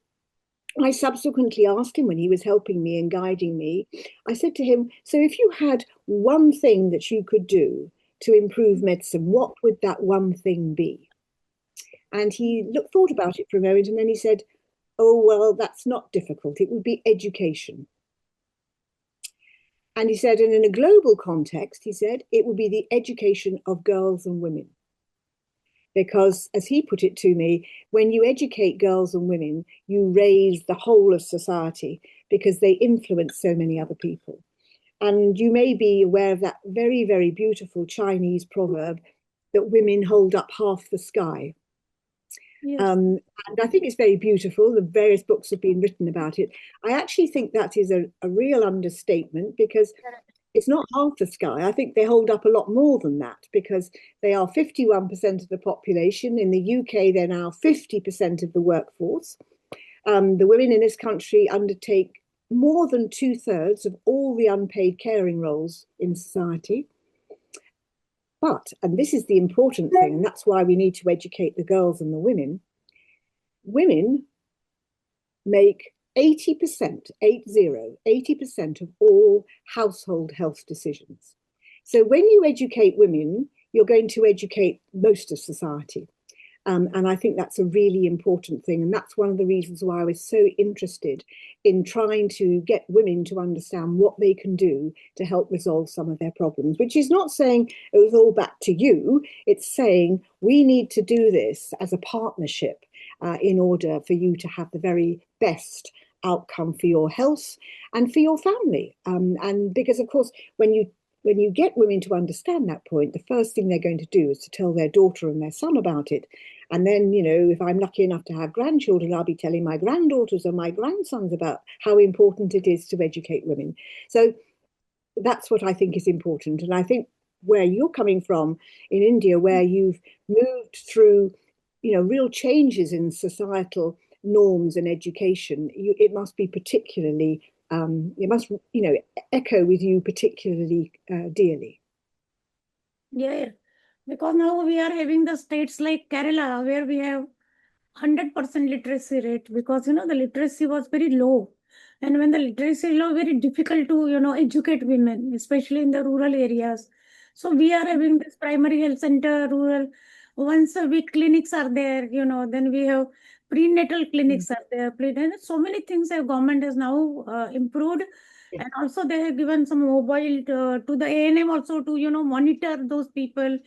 I subsequently asked him when he was helping me and guiding me, I said to him, so if you had one thing that you could do to improve medicine, what would that one thing be? And he thought about it for a moment and then he said, oh, well, that's not difficult. It would be education. And he said, and in a global context, he said, it would be the education of girls and women. because, as he put it to me, when you educate girls and women, you raise the whole of society because they influence so many other people. And you may be aware of that very, very beautiful Chinese proverb that women hold up half the sky. Yes. And I think it's very beautiful. The various books have been written about it. I actually think that is a real understatement, because it's not half the sky. I think they hold up a lot more than that, because they are 51% of the population. In the UK, they're now 50% of the workforce. The women in this country undertake more than 2/3 of all the unpaid caring roles in society. But, and this is the important thing, and that's why we need to educate the girls and the women make 80%, 80% of all household health decisions. So when you educate women, you're going to educate most of society. And I think that's a really important thing. And that's one of the reasons why I was so interested in trying to get women to understand what they can do to help resolve some of their problems, which is not saying it was all back to you. It's saying we need to do this as a partnership in order for you to have the very best outcome for your health and for your family. And because, of course, when you get women to understand that point, the first thing they're going to do is to tell their daughter and their son about it. And then, you know, if I'm lucky enough to have grandchildren, I'll be telling my granddaughters and my grandsons about how important it is to educate women. So that's what I think is important. And I think where you're coming from in India, where you've moved through, you know, real changes in societal norms and education, it must be particularly, it must, you know, echo with you particularly dearly. Yeah. Because now we are having the states like Kerala, where we have 100% literacy rate, because, you know, the literacy was very low. And when the literacy is low, very difficult to, you know, educate women, especially in the rural areas. So we are having this primary health center, rural, once a week clinics are there, you know, then we have prenatal clinics are there. And so many things that government has now improved. And also they have given some mobile to the ANM also to, you know, monitor those people,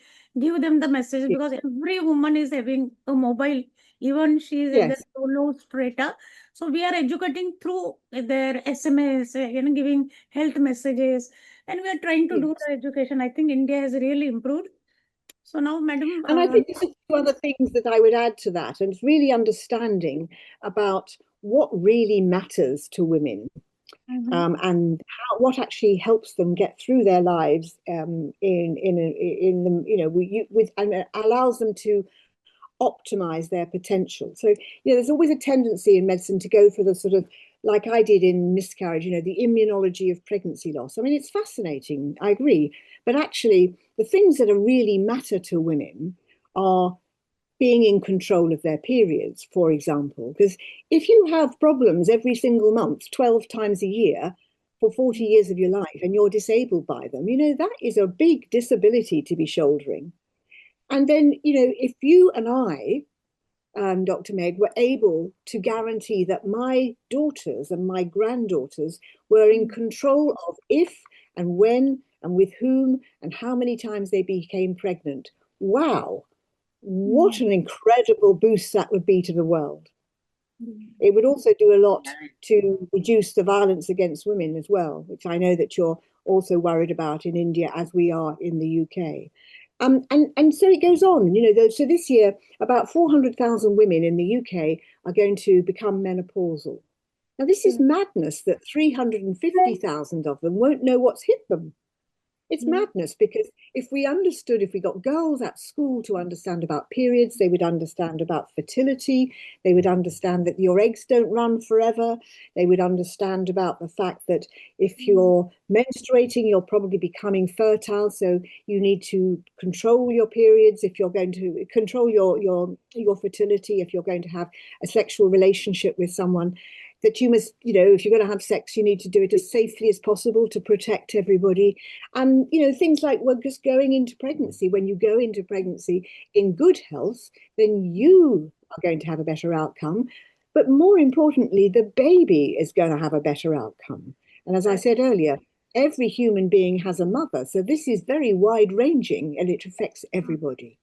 give them the message, because every woman is having a mobile, even she is in the low strata. So we are educating through their SMS, you know, giving health messages, and we are trying to do the education. I think India has really improved. So now, Madam. And I think there's two other things that I would add to that, and it's really understanding about what really matters to women. And what actually helps them get through their lives in the, you know, and allows them to optimize their potential. So, you know, there's always a tendency in medicine to go for the sort of, like I did in miscarriage, you know, the immunology of pregnancy loss. I mean, it's fascinating, I agree. But actually, the things that are really matter to women are being in control of their periods, for example. Because if you have problems every single month, 12 times a year, for 40 years of your life, and you're disabled by them, you know, that is a big disability to be shouldering. And then, you know, if you and I, Dr. Megh, were able to guarantee that my daughters and my granddaughters were in control of if and when and with whom and how many times they became pregnant, wow, what an incredible boost that would be to the world. It would also do a lot to reduce the violence against women as well, which I know that you're also worried about in India, as we are in the UK. And so it goes on, you know, so this year, about 400,000 women in the UK are going to become menopausal. Now, this is madness that 350,000 of them won't know what's hit them. It's madness, because if we got girls at school to understand about periods, they would understand about fertility, they would understand that your eggs don't run forever, they would understand about the fact that if you're menstruating, you're probably becoming fertile, so you need to control your periods if you're going to control your fertility, if you're going to have a sexual relationship with someone. That you must, you know, if you're going to have sex, you need to do it as safely as possible to protect everybody. And, you know, things like, well, just going into pregnancy, when you go into pregnancy in good health, then you are going to have a better outcome. But more importantly, the baby is going to have a better outcome. And as I said earlier, every human being has a mother. So this is very wide ranging and it affects everybody.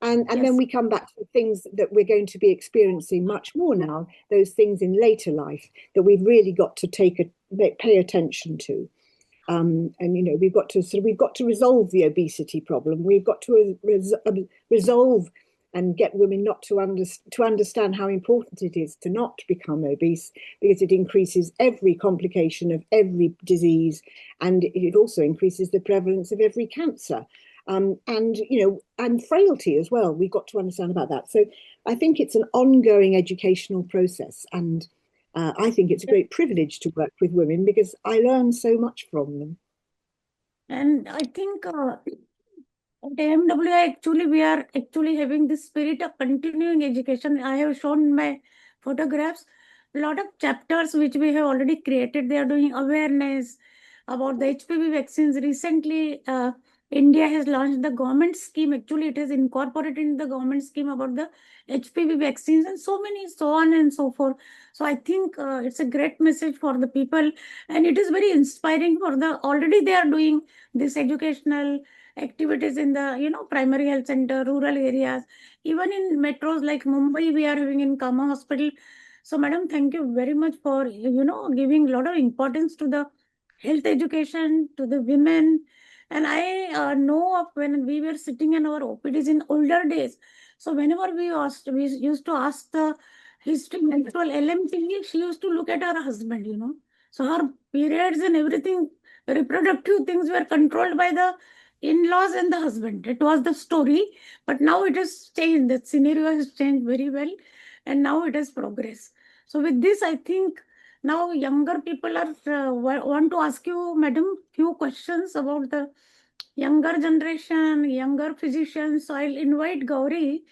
And Yes. then we come back to the things that we're going to be experiencing much more now, those things in later life that we've really got to pay attention to. And we've got to resolve the obesity problem. We've got to resolve and get women not to understand how important it is to not become obese, because it increases every complication of every disease, and it also increases the prevalence of every cancer. And frailty as well. We've got to understand about that. So I think it's an ongoing educational process, and I think it's a great privilege to work with women because I learn so much from them. And I think at AMWI, actually, we are actually having this spirit of continuing education. I have shown my photographs, a lot of chapters which we have already created. They are doing awareness about the HPV vaccines. Recently, India has launched the government scheme. Actually, it is incorporated in the government scheme about the HPV vaccines and so on and so forth. So I think it's a great message for the people, and it is very inspiring for already they are doing this educational activities in the primary health center, rural areas, even in metros like Mumbai, we are having in Kama Hospital. So, madam, thank you very much for giving a lot of importance to the health education to the women. And I know of when we were sitting in our OPDs in older days. So whenever we used to ask the history menstrual LMT, she used to look at her husband. So her periods and everything, reproductive things were controlled by the in-laws and the husband. It was the story, but now it has changed. The scenario has changed very well, and now it has progressed. So with this, I think now younger people are want to ask you, madam, few questions about the younger generation, younger physicians. So I'll invite Gauri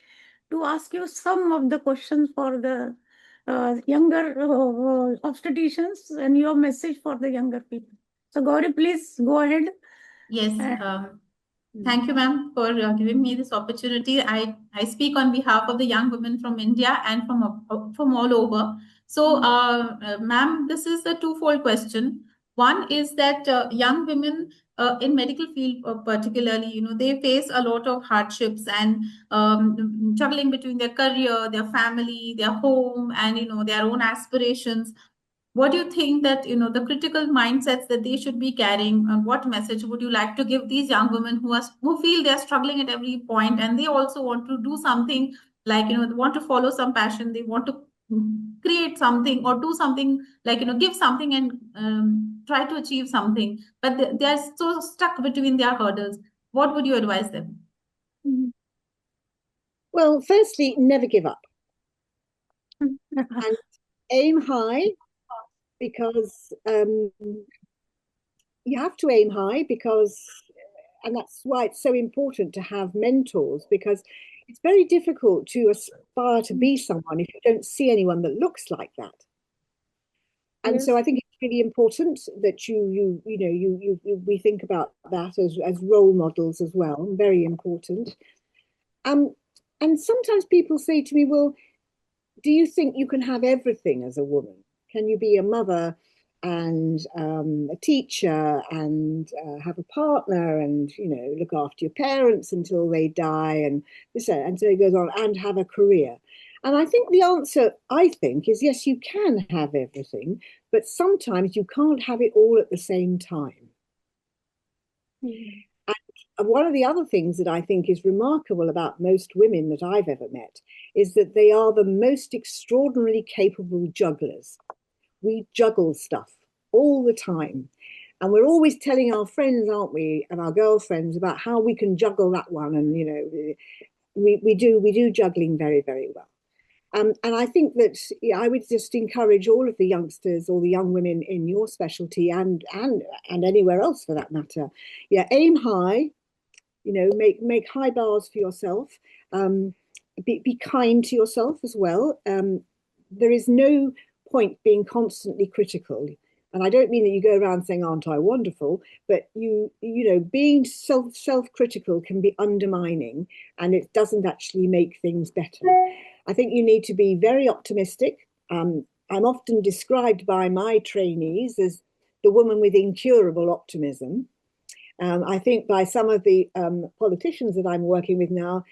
to ask you some of the questions for the younger obstetricians and your message for the younger people. So Gauri, please go ahead. Yes. Thank you, ma'am, for giving me this opportunity. I speak on behalf of the young women from India and from all over. So, ma'am, this is a twofold question. One is that young women in medical field particularly, they face a lot of hardships and juggling between their career, their family, their home, and, their own aspirations. What do you think that the critical mindsets that they should be carrying, and what message would you like to give these young women who feel they're struggling at every point, and they also want to do something, like they want to follow some passion, they want to create something or do something, like give something and try to achieve something, but they're so stuck between their hurdles? What would you advise them? Well, firstly, never give up and aim high, because you have to aim high, and that's why it's so important to have mentors, because it's very difficult to aspire to be someone if you don't see anyone that looks like that. And Yes. so I think it's really important that we think about that as role models as well. Very important. And sometimes people say to me, well, do you think you can have everything as a woman? Can you be a mother and a teacher and have a partner and look after your parents until they die, and so it goes on, and have a career? And I think the answer, is yes, you can have everything, but sometimes you can't have it all at the same time. And one of the other things that I think is remarkable about most women that I've ever met is that they are the most extraordinarily capable jugglers. We juggle stuff all the time. And we're always telling our friends, aren't we, and our girlfriends about how we can juggle that one. And, we do juggling very, very well. And I think that I would just encourage all of the youngsters or the young women in your specialty and anywhere else for that matter. Yeah, aim high, make high bars for yourself. Be kind to yourself as well. There is no point being constantly critical. And I don't mean that you go around saying, aren't I wonderful? But being self-critical can be undermining, and it doesn't actually make things better. I think you need to be very optimistic. I'm often described by my trainees as the woman with incurable optimism. I think by some of the politicians that I'm working with now,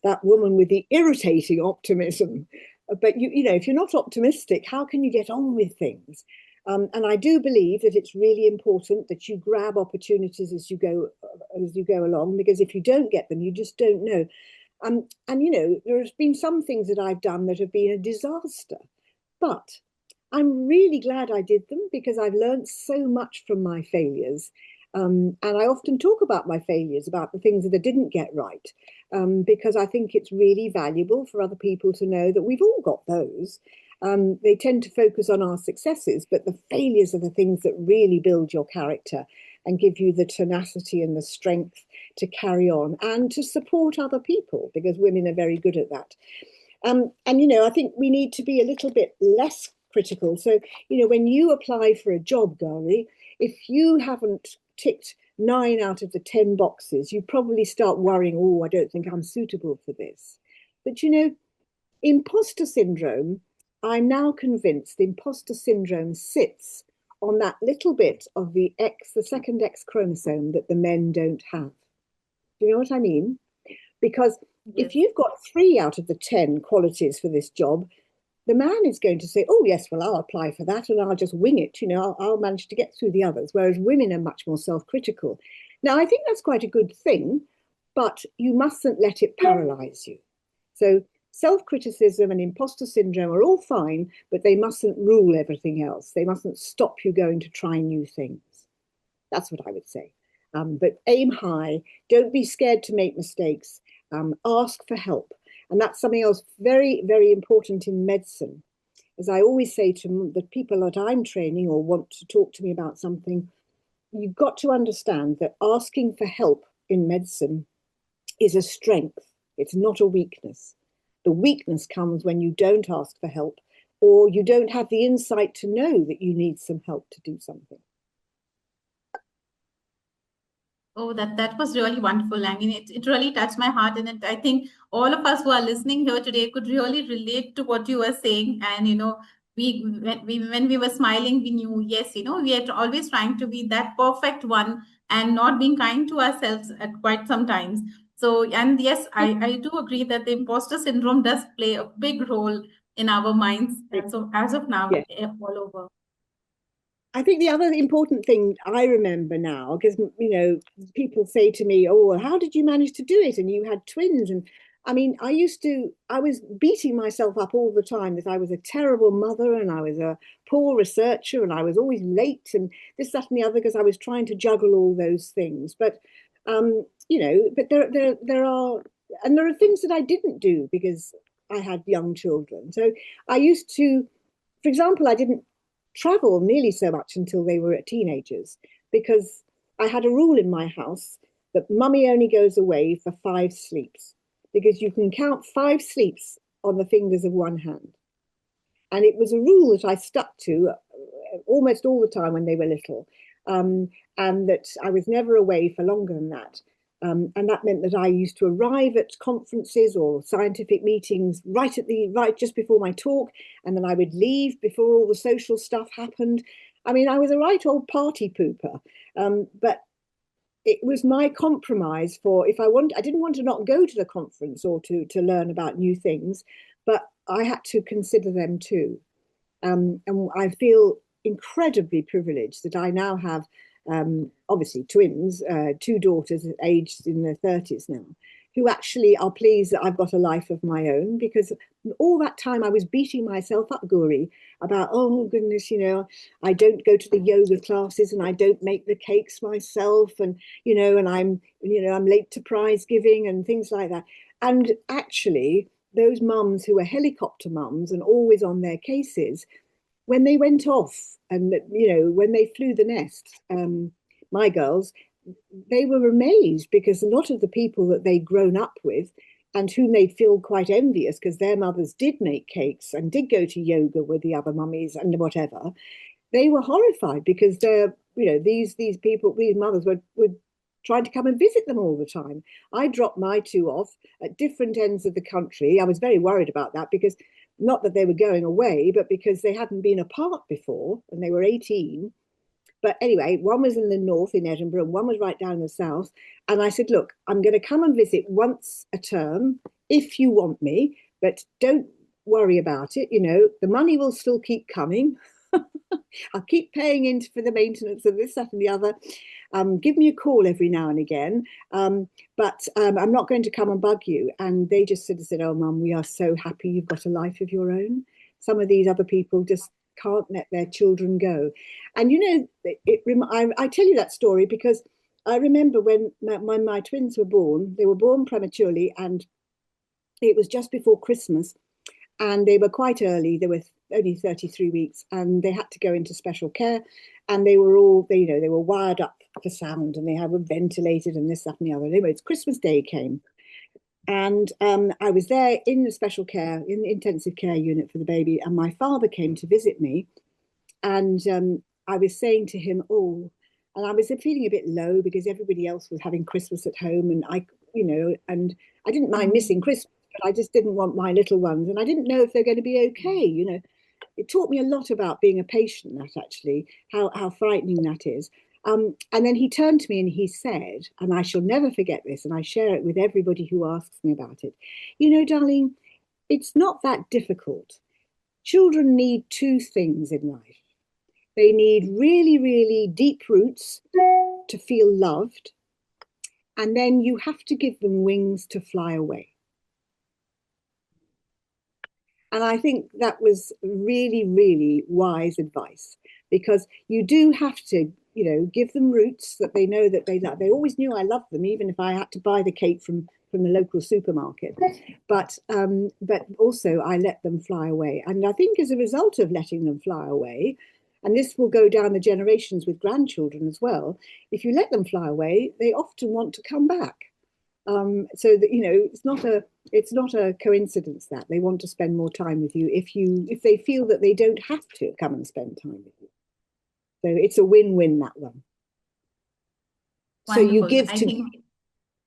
that woman with the irritating optimism. But you know, if you're not optimistic, how can you get on with things? And I do believe that it's really important that you grab opportunities as you go along, because if you don't get them, you just don't know. And you know, there's been some things that I've done that have been a disaster, but I'm really glad I did them because I've learned so much from my failures. And I often talk about my failures, about the things that I didn't get right, because I think it's really valuable for other people to know that we've all got those. They tend to focus on our successes, but the failures are the things that really build your character and give you the tenacity and the strength to carry on and to support other people, because women are very good at that. And, you know, I think we need to be a little bit less critical. So, you know, when you apply for a job, Gauri, if you haven't ticked 9 out of the 10 boxes, you probably start worrying, oh, I don't think I'm suitable for this. But, you know, imposter syndrome, I'm now convinced the imposter syndrome sits on that little bit of the second X chromosome that the men don't have. Do you know what I mean? Because if you've got 3 out of the 10 qualities for this job, the man is going to say, oh, yes, well, I'll apply for that and I'll just wing it. You know, I'll manage to get through the others, whereas women are much more self-critical. Now, I think that's quite a good thing, but you mustn't let it paralyze you. So self-criticism and imposter syndrome are all fine, but they mustn't rule everything else. They mustn't stop you going to try new things. That's what I would say. But aim high. Don't be scared to make mistakes. Ask for help. And that's something else very, very important in medicine. As I always say to the people that I'm training or want to talk to me about something, you've got to understand that asking for help in medicine is a strength. It's not a weakness. The weakness comes when you don't ask for help or you don't have the insight to know that you need some help to do something. Oh, that was really wonderful. I mean, it really touched my heart. And I think all of us who are listening here today could really relate to what you were saying. And, you know, when we were smiling, we knew, yes, you know, we are always trying to be that perfect one and not being kind to ourselves at quite sometimes. So, and yes, I do agree that the imposter syndrome does play a big role in our minds. And so as of now, all over. I think the other important thing I remember now, because, you know, people say to me, oh, well, how did you manage to do it? And you had twins. And I mean, I was beating myself up all the time that I was a terrible mother and I was a poor researcher and I was always late and this, that, and the other, because I was trying to juggle all those things. But, you know, but there are things that I didn't do because I had young children. So I used to, for example, I didn't travel nearly so much until they were teenagers, because I had a rule in my house that mummy only goes away for 5 sleeps, because you can count 5 sleeps on the fingers of one hand. And it was a rule that I stuck to almost all the time when they were little, and that I was never away for longer than that. And that meant that I used to arrive at conferences or scientific meetings right just before my talk, and then I would leave before all the social stuff happened. I mean, I was a right old party pooper, but it was my compromise for I didn't want to not go to the conference or to learn about new things, but I had to consider them too. And I feel incredibly privileged that I now have obviously twins, 2 daughters aged in their 30s now, who actually are pleased that I've got a life of my own, because all that time I was beating myself up, Gauri, about, oh goodness, you know, I don't go to the yoga classes and I don't make the cakes myself, and, you know, and I'm late to prize giving and things like that. And actually, those mums who were helicopter mums and always on their cases, when they went off and, you know, when they flew the nest, my girls, they were amazed, because a lot of the people that they'd grown up with and whom they'd feel quite envious because their mothers did make cakes and did go to yoga with the other mummies and whatever, they were horrified because these mothers were trying to come and visit them all the time. I dropped my 2 off at different ends of the country. I was very worried about that, because not that they were going away, but because they hadn't been apart before and they were 18. But anyway, one was in the north in Edinburgh and one was right down in the south. And I said, look, I'm going to come and visit once a term if you want me, but don't worry about it. You know, the money will still keep coming. I'll keep paying into for the maintenance of this, that, and the other. Give me a call every now and again, but I'm not going to come and bug you. And they just sort of said, oh, Mum, we are so happy you've got a life of your own. Some of these other people just can't let their children go. And, you know, I tell you that story because I remember when my twins were born, they were born prematurely, and it was just before Christmas, and they were quite early. They were only 33 weeks, and they had to go into special care, and they were all, they were wired up for sound, and they were ventilated and this, that, and the other. Anyway, it's Christmas Day came, and I was there in the special care, in the intensive care unit for the baby, and my father came to visit me, and I was saying to him, oh, and I was feeling a bit low because everybody else was having Christmas at home, and and I didn't mind missing Christmas, but I just didn't want my little ones, and I didn't know if they're going to be okay. You know, it taught me a lot about being a patient, that actually, how frightening that is. And then he turned to me and he said, and I shall never forget this, and I share it with everybody who asks me about it, you know, darling, it's not that difficult. Children need two things in life. They need really, really deep roots to feel loved, and then you have to give them wings to fly away. And I think that was really, really wise advice, because you do have to, you know, give them roots that they know that they love. They always knew I loved them, even if I had to buy the cake from the local supermarket. But also I let them fly away. And I think as a result of letting them fly away, and this will go down the generations with grandchildren as well, if you let them fly away, they often want to come back. So that, you know, it's not a coincidence that they want to spend more time with you if they feel that they don't have to come and spend time with you. So it's a win-win, that one. Wonderful. So you give I to think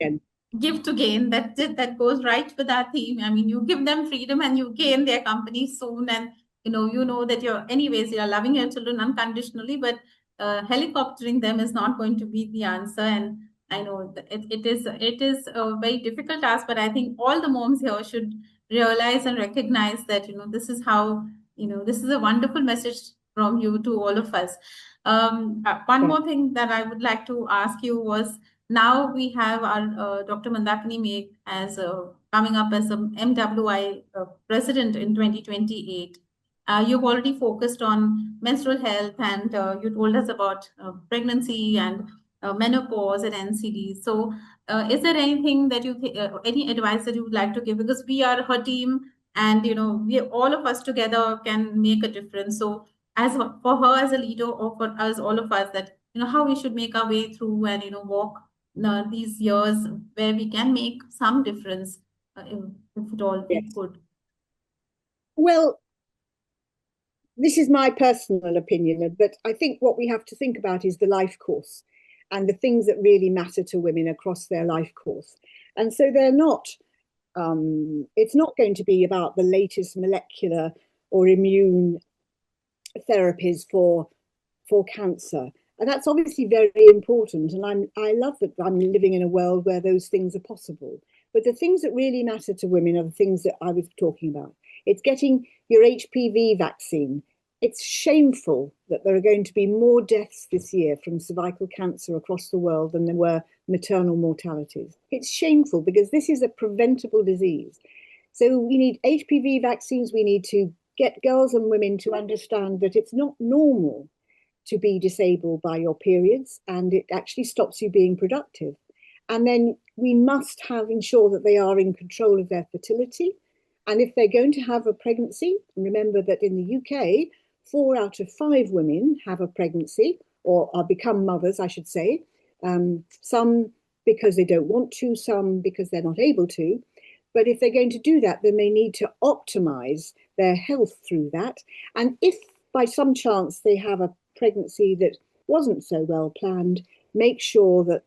gain. Give to gain. That goes right with our theme. I mean, you give them freedom and you gain their company soon, and you know that you're loving your children unconditionally, but helicoptering them is not going to be the answer. And I know that it is a very difficult task, but I think all the moms here should realize and recognize that, you know, this is how, you know, this is a wonderful message from you to all of us. One more thing that I would like to ask you was, now we have our Dr. Mandakini Megh as coming up as a MWI president in 2028. You've already focused on menstrual health, and you told us about pregnancy and menopause and NCDs. So is there anything that any advice that you would like to give? Because we are her team, and, you know, we all of us together can make a difference. So as for her as a leader, or for us, all of us, that, you know, how we should make our way through and, you know, walk these years where we can make some difference, if at all we could. Well, this is my personal opinion, but I think what we have to think about is the life course and the things that really matter to women across their life course. And so they're not, it's not going to be about the latest molecular or immune therapies for cancer. And that's obviously very important. And I love that I'm living in a world where those things are possible. But the things that really matter to women are the things that I was talking about. It's getting your HPV vaccine. It's shameful that there are going to be more deaths this year from cervical cancer across the world than there were maternal mortalities. It's shameful because this is a preventable disease. So we need HPV vaccines. We need to get girls and women to understand that it's not normal to be disabled by your periods, and it actually stops you being productive. And then we must ensure that they are in control of their fertility. And if they're going to have a pregnancy, remember that in the UK, 4 out of 5 women have a pregnancy, or become mothers, I should say. Some because they don't want to, some because they're not able to. But if they're going to do that, then they need to optimize their health through that. And if by some chance they have a pregnancy that wasn't so well planned, make sure that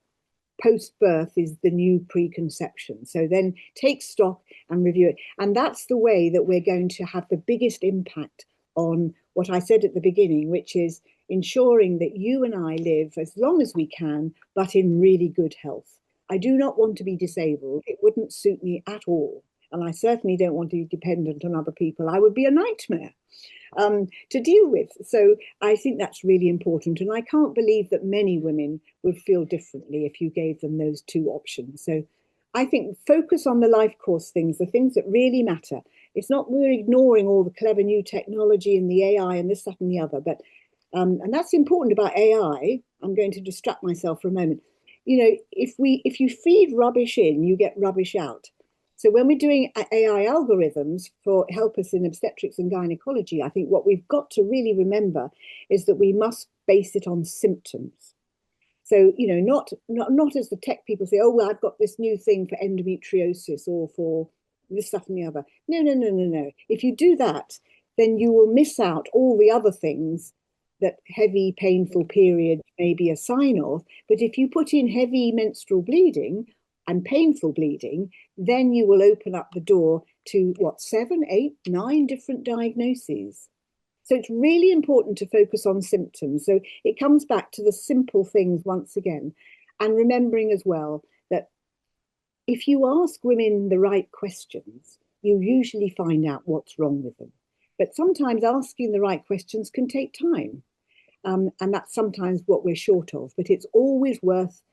post-birth is the new preconception. So then take stock and review it. And that's the way that we're going to have the biggest impact on what I said at the beginning, which is ensuring that you and I live as long as we can, but in really good health. I do not want to be disabled. It wouldn't suit me at all. and I certainly don't want to be dependent on other people. I would be a nightmare to deal with. So I think that's really important. And I can't believe that many women would feel differently if you gave them those two options. So I think focus on the life course things, the things that really matter. It's not we're ignoring all the clever new technology and the AI and this, that, and the other. But and that's important about AI. I'm going to distract myself for a moment. You know, if you feed rubbish in, you get rubbish out. So when we're doing AI algorithms for help us in obstetrics and gynecology, I think what we've got to really remember is that we must base it on symptoms. So, you know, not as the tech people say, oh, well, I've got this new thing for endometriosis or for this, stuff and the other. No. If you do that, then you will miss out all the other things that heavy, painful period may be a sign of. But if you put in heavy menstrual bleeding and painful bleeding, then you will open up the door to 7, 8, 9 different diagnoses. So it's really important to focus on symptoms. So it comes back to the simple things once again. And remembering as well that if you ask women the right questions, you usually find out what's wrong with them. But sometimes asking the right questions can take time. And that's sometimes what we're short of. But it's always worth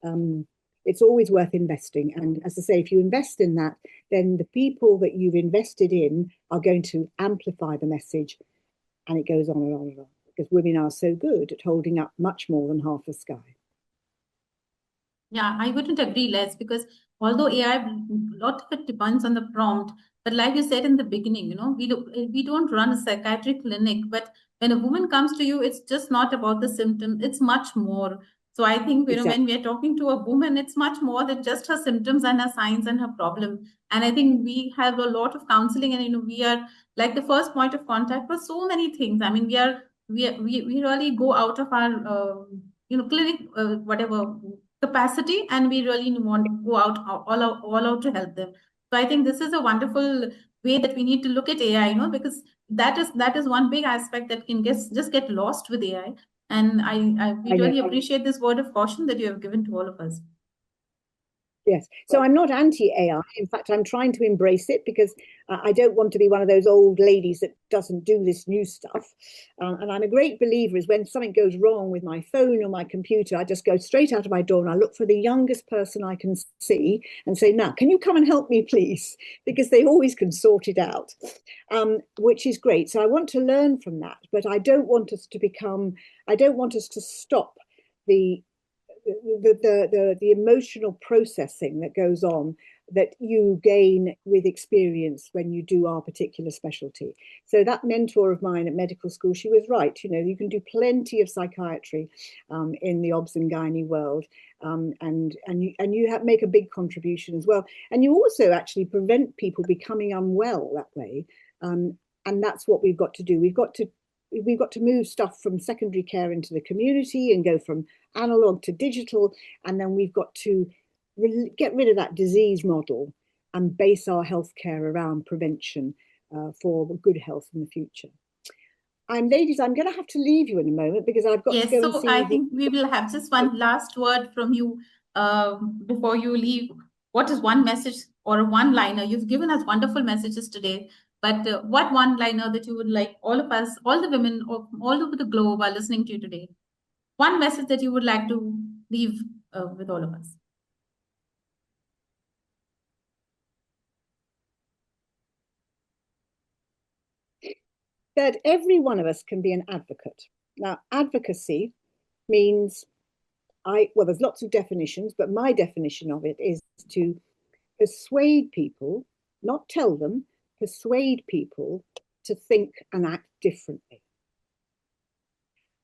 investing. And as I say, if you invest in that, then the people that you've invested in are going to amplify the message. And it goes on and on and on, because women are so good at holding up much more than half the sky. Yeah, I wouldn't agree, Les, because although AI, a lot of it depends on the prompt. But like you said in the beginning, you know, we don't run a psychiatric clinic, but when a woman comes to you, it's just not about the symptom. It's much more. So I think, you know, when we are talking to a woman, it's much more than just her symptoms and her signs and her problem. And I think we have a lot of counseling, and, you know, we are like the first point of contact for so many things. I mean, we really go out of our, you know, clinic, whatever capacity, and we really want to go out all out to help them. So I think this is a wonderful way that we need to look at AI, you know, because that is one big aspect that can just get lost with AI. And we really appreciate this word of caution that you have given to all of us. Yes. So I'm not anti-AI. In fact, I'm trying to embrace it because I don't want to be one of those old ladies that doesn't do this new stuff. And I'm a great believer is when something goes wrong with my phone or my computer, I just go straight out of my door and I look for the youngest person I can see and say, now, can you come and help me, please? Because they always can sort it out, which is great. So I want to learn from that, but I don't want us to stop the emotional processing that goes on that you gain with experience when you do our particular specialty. So that mentor of mine at medical school, she was right. You know, you can do plenty of psychiatry in the obs and gynae world, and you make a big contribution as well. And you also actually prevent people becoming unwell that way. And that's what we've got to do. We've got to move stuff from secondary care into the community and go from analog to digital. And then we've got to get rid of that disease model and base our healthcare around prevention for good health in the future. Ladies, I'm going to have to leave you in a moment because I've got to go and see. I think we will have just one last word from you before you leave. What is one message or a one-liner? You've given us wonderful messages today. But what one-liner that you would like all of us, all the women all over the globe are listening to you today? One message that you would like to leave with all of us. That every one of us can be an advocate. Now, advocacy means there's lots of definitions, but my definition of it is to persuade people, not tell them, persuade people to think and act differently.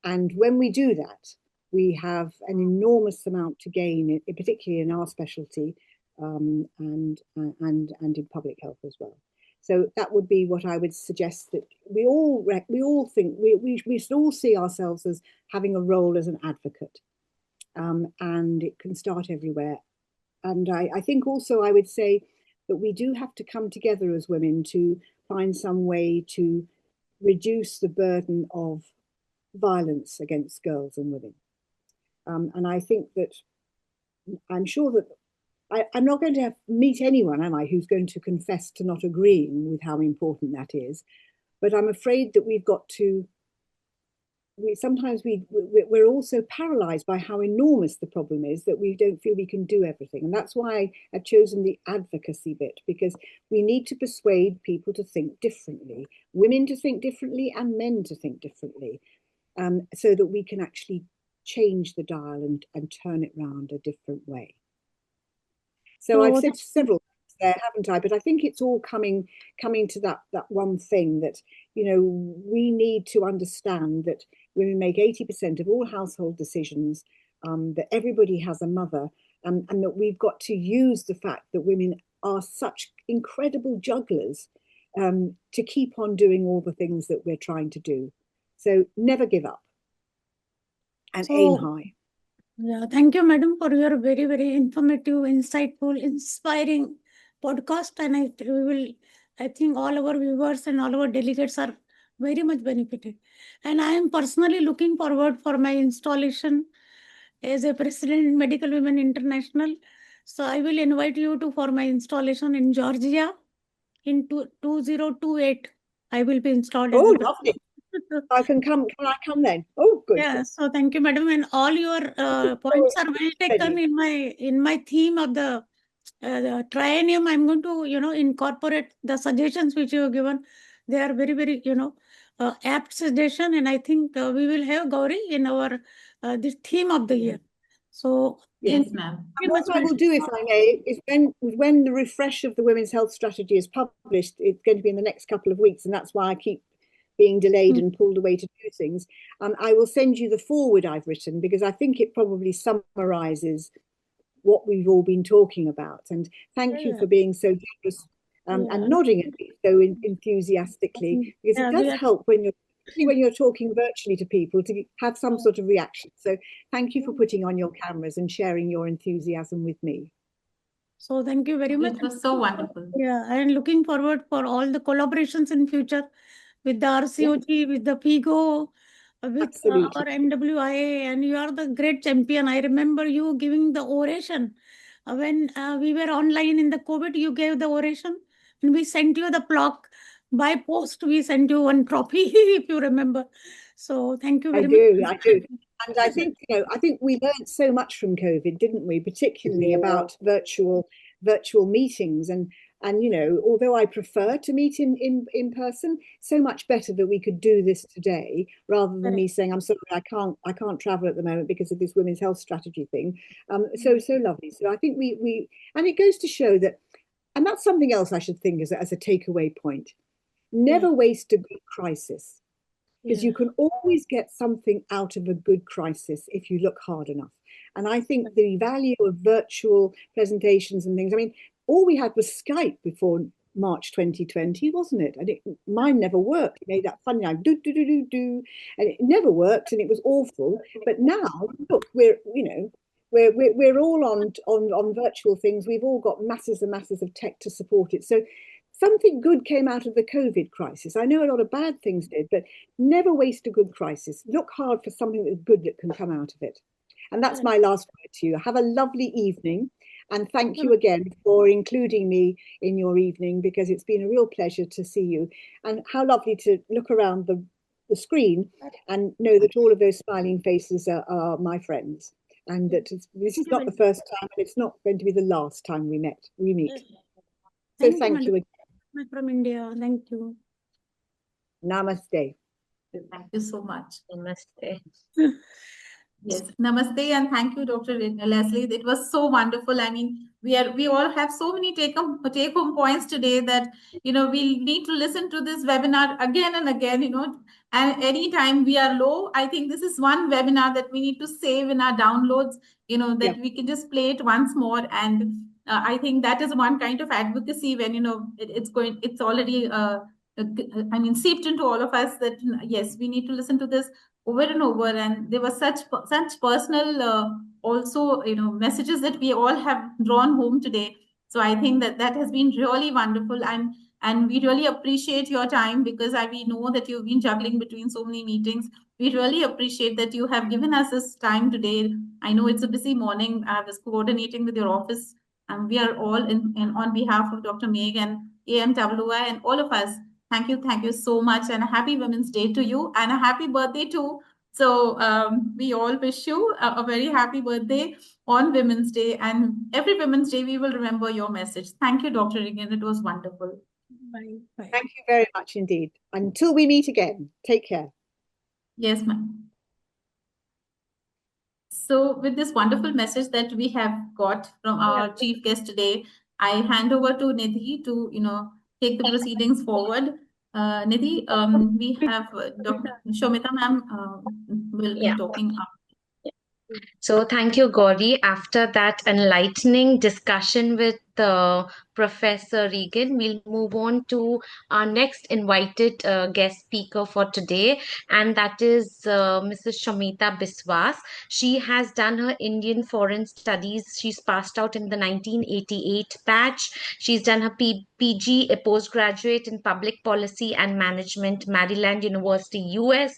And when we do that, we have an enormous amount to gain, particularly in our specialty and in public health as well. So that would be what I would suggest, that we all think we should all see ourselves as having a role as an advocate, and it can start everywhere. And I think also I would say that we do have to come together as women to find some way to reduce the burden of violence against girls and women. And I think that I'm sure that I'm not going to meet anyone, am I, who's going to confess to not agreeing with how important that is. But I'm afraid that we've got to, we're also paralyzed by how enormous the problem is that we don't feel we can do everything. And that's why I've chosen the advocacy bit, because we need to persuade people to think differently, women to think differently and men to think differently, so that we can actually change the dial and turn it round a different way. So I've said several things there, haven't I? But I think it's all coming to that one thing that, you know, we need to understand that women make 80% of all household decisions, that everybody has a mother, and that we've got to use the fact that women are such incredible jugglers to keep on doing all the things that we're trying to do. So never give up and aim high. Yeah, thank you, madam, for your very, very informative, insightful, inspiring podcast. And I think all our viewers and all our delegates are very much benefited. And I am personally looking forward for my installation as a president in Medical Women International. So I will invite you for my installation in Georgia in 2028. I will be installed as a lovely. Can I come then? Oh, good. Yeah, so thank you, madam, and all your points are well taken in my theme of the triennium. I'm going to, you know, incorporate the suggestions which you have given. They are very, very, you know, apt suggestion, and I think we will have Gauri in our this theme of the year. So yes, ma'am. What I will do, if I may, is when the refresh of the Women's Health Strategy is published, it's going to be in the next couple of weeks, and that's why I keep being delayed and pulled away to do things. I will send you the forward I've written, because I think it probably summarizes what we've all been talking about. And thank you for being so generous and nodding at me so enthusiastically, because it does help when you're talking virtually to people to have some sort of reaction. So thank you for putting on your cameras and sharing your enthusiasm with me. So thank you very much. It was so wonderful. Yeah, and looking forward for all the collaborations in future with the RCOG, with the PIGO, with our MWIA, and you are the great champion. I remember you giving the oration when we were online in the COVID. You gave the oration, and we sent you the plaque by post. We sent you one trophy, if you remember. So thank you very much. I do. And I think, you know, I think we learned so much from COVID, didn't we? Particularly about virtual meetings. And, you know, although I prefer to meet in person, so much better that we could do this today rather than me saying, I'm sorry, I can't travel at the moment because of this women's health strategy thing. So lovely. So I think we and it goes to show that, and that's something else I should think as a takeaway point. Never waste a good crisis. Because you can always get something out of a good crisis if you look hard enough. And I think the value of virtual presentations and things, I mean, all we had was Skype before March 2020, wasn't it? And mine never worked. It made that funny, like, do, and it never worked and it was awful. But now, look, we're all on virtual things. We've all got masses and masses of tech to support it. So something good came out of the COVID crisis. I know a lot of bad things did, but never waste a good crisis. Look hard for something that's good that can come out of it. And that's my last word to you. Have a lovely evening. And thank you again for including me in your evening, because it's been a real pleasure to see you. And how lovely to look around the screen and know that all of those smiling faces are my friends. And that this is not the first time, and it's not going to be the last time we meet. So thank you again. From India. Thank you. Namaste. Thank you so much. Namaste. Yes, namaste, and thank you, Dr. Lesley. It was so wonderful. I mean, we all have so many take-home points today that, you know, we need to listen to this webinar again and again, you know, and anytime we are low, I think this is one webinar that we need to save in our downloads, you know, that we can just play it once more. And I think that is one kind of advocacy when, you know, it's already, I mean, seeped into all of us that, yes, we need to listen to this over and over. And there was such personal also, you know, messages that we all have drawn home today. So I think that has been really wonderful. And we really appreciate your time, because we know that you've been juggling between so many meetings. We really appreciate that you have given us this time today. I know it's a busy morning. I was coordinating with your office And we are all in on behalf of Dr. Megh and AMWI and all of us. Thank you so much, and a happy Women's Day to you, and a happy birthday too. So we all wish you a very happy birthday on Women's Day, and every Women's Day we will remember your message. Thank you, Dr. Regan. It was wonderful. Bye. Bye. Thank you very much indeed. Until we meet again, take care. Yes, ma'am. So with this wonderful message that we have got from our chief guest today, I hand over to Nidhi to, take the proceedings forward. Nidhi, we have Dr. Shomita ma'am will be talking. So thank you, Gauri. After that enlightening discussion with Professor Regan, we'll move on to our next invited guest speaker for today, and that is Mrs. Shomita Biswas. She has done her Indian Foreign Studies. She's passed out in the 1988 batch. She's done her PG, a postgraduate in Public Policy and Management, Maryland University, US,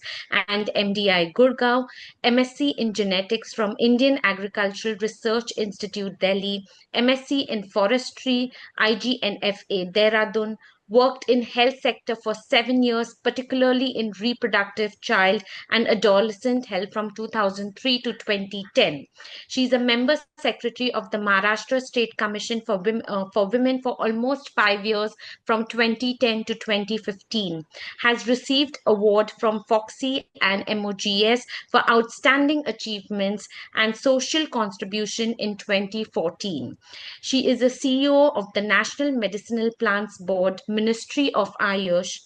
and MDI, Gurgaon. MSc in Genetics from Indian Agricultural Research Institute, Delhi, MSc in Forestry, IGNFA, Dehradun, worked in health sector for 7 years, particularly in reproductive, child and adolescent health from 2003 to 2010. She is a member secretary of the Maharashtra State Commission for Women for almost 5 years from 2010 to 2015. Has received award from FOXY and MOGS for outstanding achievements and social contribution in 2014. She is a CEO of the National Medicinal Plants Board, Ministry of Ayush,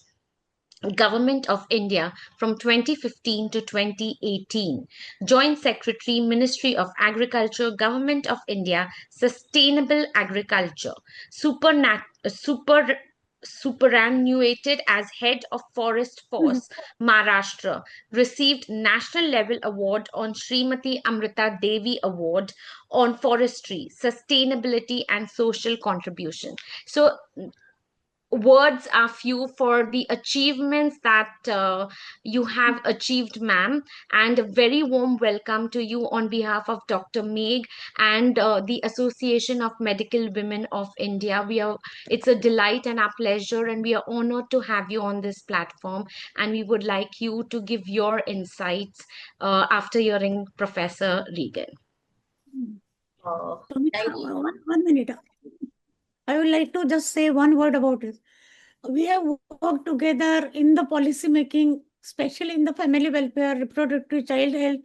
Government of India from 2015 to 2018. Joint Secretary, Ministry of Agriculture, Government of India, Sustainable Agriculture. Superannuated as Head of Forest Force, Maharashtra. Received National Level Award on Srimati Amrita Devi Award on Forestry, Sustainability and Social Contribution. So words are few for the achievements that you have achieved, ma'am, and a very warm welcome to you on behalf of Dr. Megh and the Association of Medical Women of India. It's a delight and a pleasure, and we are honored to have you on this platform, and we would like you to give your insights after hearing Professor Regan. One minute. I would like to just say one word about it. We have worked together in the policy making, especially in the family welfare, reproductive child health.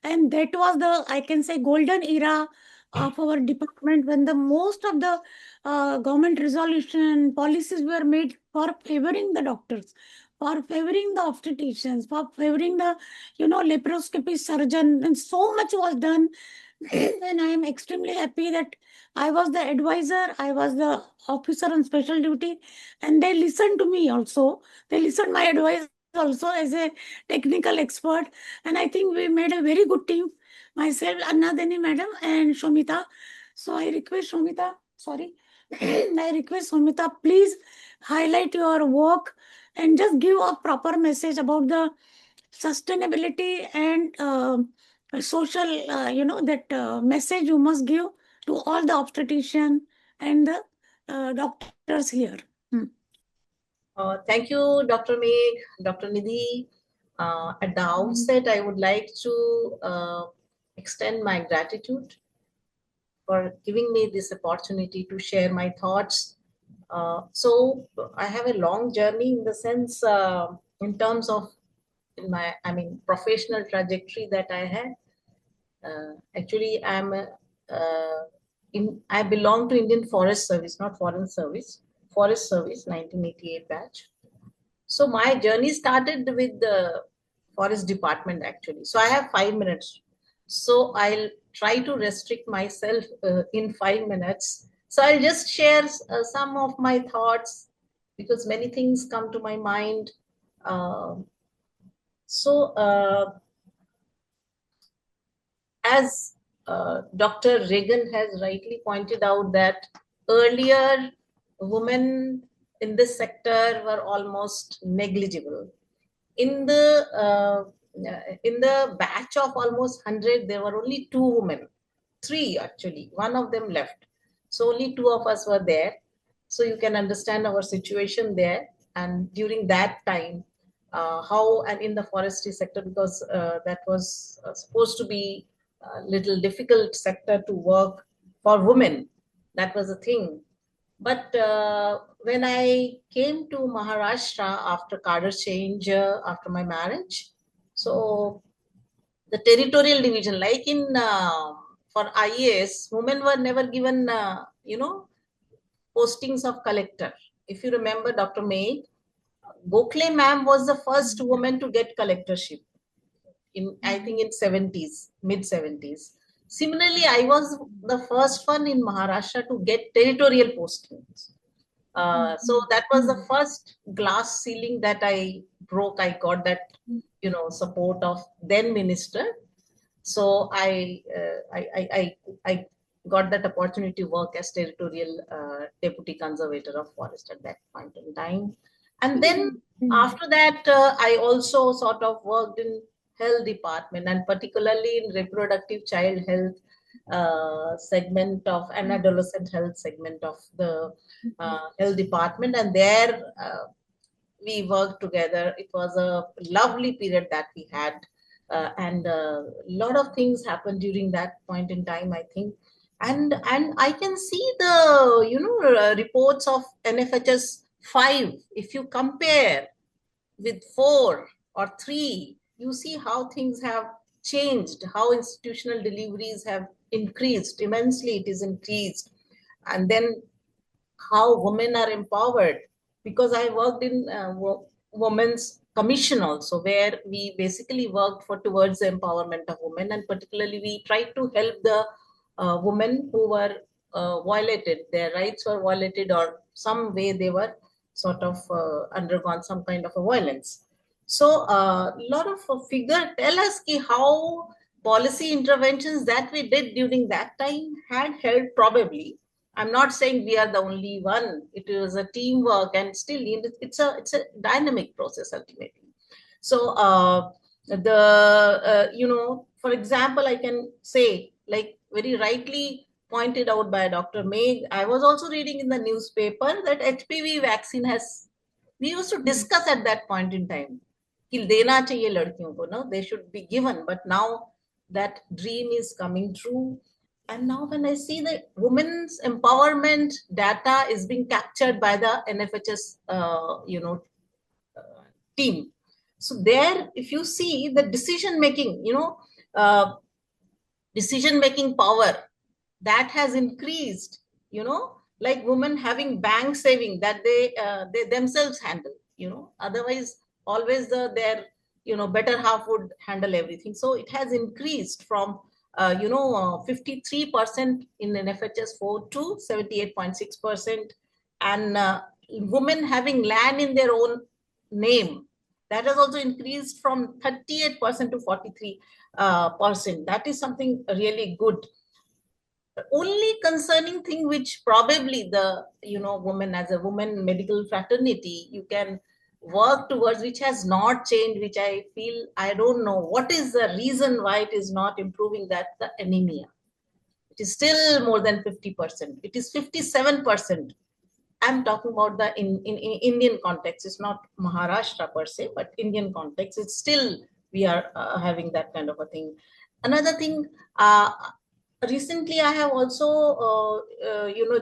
And that was the, I can say, golden era of our department, when the most of the government resolution policies were made for favoring the doctors, for favoring the obstetricians, for favoring the, laparoscopy surgeon, and so much was done. And I am extremely happy that I was the advisor, I was the officer on special duty, and they listened to me also. They listened my advice also as a technical expert, and I think we made a very good team. Myself, Annadeni madam, and Shomita. So I request Shomita, please highlight your work and just give a proper message about the sustainability and social, that message you must give to all the obstetrician and the doctors here. Thank you, Dr. Megh, Dr. Nidhi. At the outset, I would like to extend my gratitude for giving me this opportunity to share my thoughts. So I have a long journey in the sense, in terms of my, professional trajectory that I had. Actually, I belong to Indian Forest Service, not Foreign Service. Forest Service, 1988 batch. So my journey started with the Forest Department, actually. So I have 5 minutes. So I'll try to restrict myself in 5 minutes. So I'll just share some of my thoughts, because many things come to my mind. As Dr. Regan has rightly pointed out, that earlier women in this sector were almost negligible. In the batch of almost 100, there were only 2 women, 3 actually. One of them left. So only 2 of us were there. So you can understand our situation there. And during that time, how, and in the forestry sector, because that was supposed to be a little difficult sector to work for women. That was a thing. But when I came to Maharashtra after cadre change, after my marriage, so the territorial division, like in for IAS, women were never given, postings of collector. If you remember, Dr. Megh, Gokhale ma'am was the first woman to get collectorship in, I think, in 70s, mid 70s. Similarly, I was the first one in Maharashtra to get territorial postings. So that was the first glass ceiling that I broke. I got that, support of then minister. So I got that opportunity to work as territorial deputy conservator of forest at that point in time. And then after that, I also sort of worked in health department, and particularly in reproductive child health segment of an adolescent health segment of the health department. And there we worked together. It was a lovely period that we had. And a lot of things happened during that point in time, I think. And I can see the reports of NFHS 5. If you compare with 4 or 3, you see how things have changed, how institutional deliveries have increased immensely. It is increased. And then how women are empowered, because I worked in women's commission also, where we basically worked towards the empowerment of women, and particularly we tried to help the women who were violated, their rights were violated, or some way they were sort of undergone some kind of a violence. So a lot of figure tell us how policy interventions that we did during that time had helped. Probably, I'm not saying we are the only one. It was a teamwork, and still it's a dynamic process ultimately. So for example, I can say, like very rightly pointed out by Dr. Megh, I was also reading in the newspaper that HPV vaccine we used to discuss at that point in time, कि देना चाहिए लड़कियों को, no, they should be given. But now that dream is coming true. And now when I see the women's empowerment data is being captured by the NFHS, team. So there, if you see the decision-making, decision-making power, that has increased, like women having bank saving that they themselves handle, otherwise always their, better half would handle everything. So it has increased from 53% in NFHS 4 to 78.6%. And women having land in their own name, that has also increased from 38% to 43%. That is something really good. The only concerning thing which probably the, woman, as a woman medical fraternity, you can work towards, which has not changed, which I feel, I don't know what is the reason why it is not improving, that the anemia. It is still more than 50%. It is 57%. I'm talking about the in Indian context. It's not Maharashtra per se, but Indian context. It's still, we are having that kind of a thing. Another thing, recently I have also,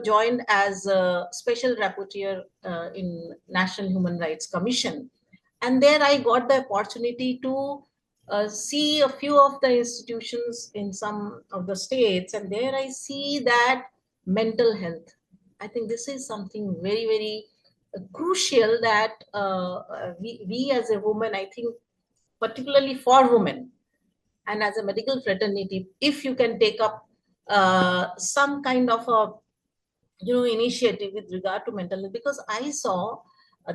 joined as a special rapporteur in National Human Rights Commission. And there I got the opportunity to see a few of the institutions in some of the states. And there I see that mental health, I think this is something very, very crucial that we as a woman, I think, particularly for women and as a medical fraternity, if you can take up some kind of a, initiative with regard to mental health, because I saw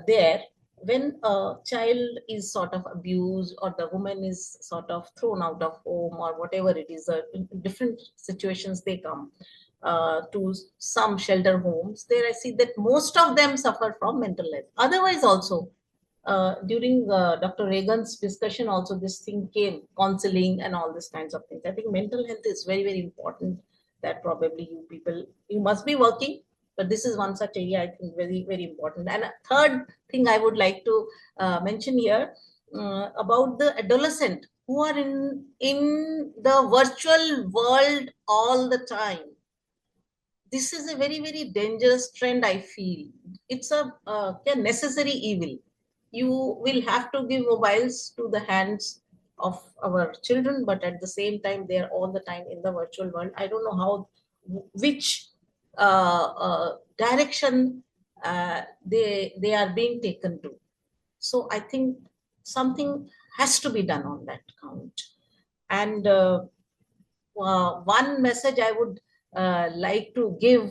there, when a child is sort of abused, or the woman is sort of thrown out of home, or whatever it is, in different situations they come to some shelter homes, there I see that most of them suffer from mental health. Otherwise also, during Dr. Regan's discussion also, this thing came, counseling and all these kinds of things. I think mental health is very, very important. that probably you must be working, but this is one such area I think very, very important. And a third thing I would like to mention here about the adolescent who are in the virtual world all the time. This is a very, very dangerous trend, I feel. It's a necessary evil. You will have to give mobiles to the hands of our children, but at the same time, they are all the time in the virtual world. I don't know which direction they are being taken to. So I think something has to be done on that count. And one message I would like to give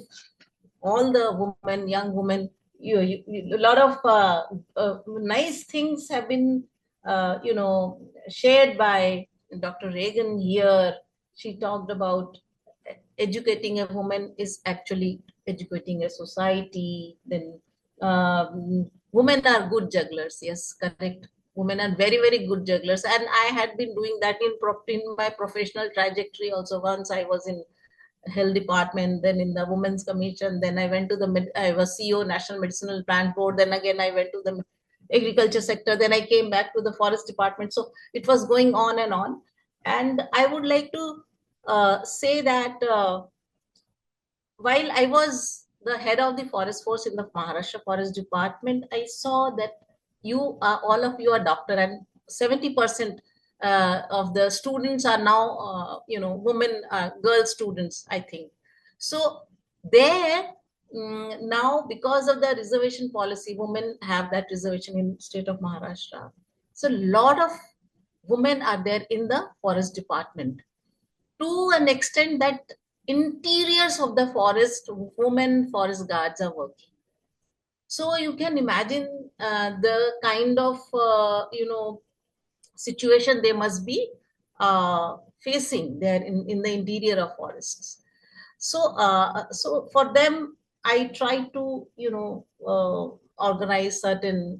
all the women, young women, a lot of nice things have been, shared by Dr. Regan here. She talked about educating a woman is actually educating a society. Then women are good jugglers. Yes, correct. Women are very, very good jugglers. And I had been doing that in my professional trajectory also. Once I was in health department, then in the women's commission, then I went to I was CEO National Medicinal Plant Board, then again I went to the agriculture sector, then I came back to the forest department. So it was going on and on. And I would like to say that while I was the head of the forest force in the Maharashtra Forest Department, I saw that all of you are doctor, and 70% of the students are now, women, girl students, I think. So there, now because of the reservation policy, women have that reservation in state of Maharashtra. So a lot of women are there in the forest department, to an extent that interiors of the forest, women forest guards are working. So you can imagine the kind of situation they must be facing there in the interior of forests. So for them, I try to organize certain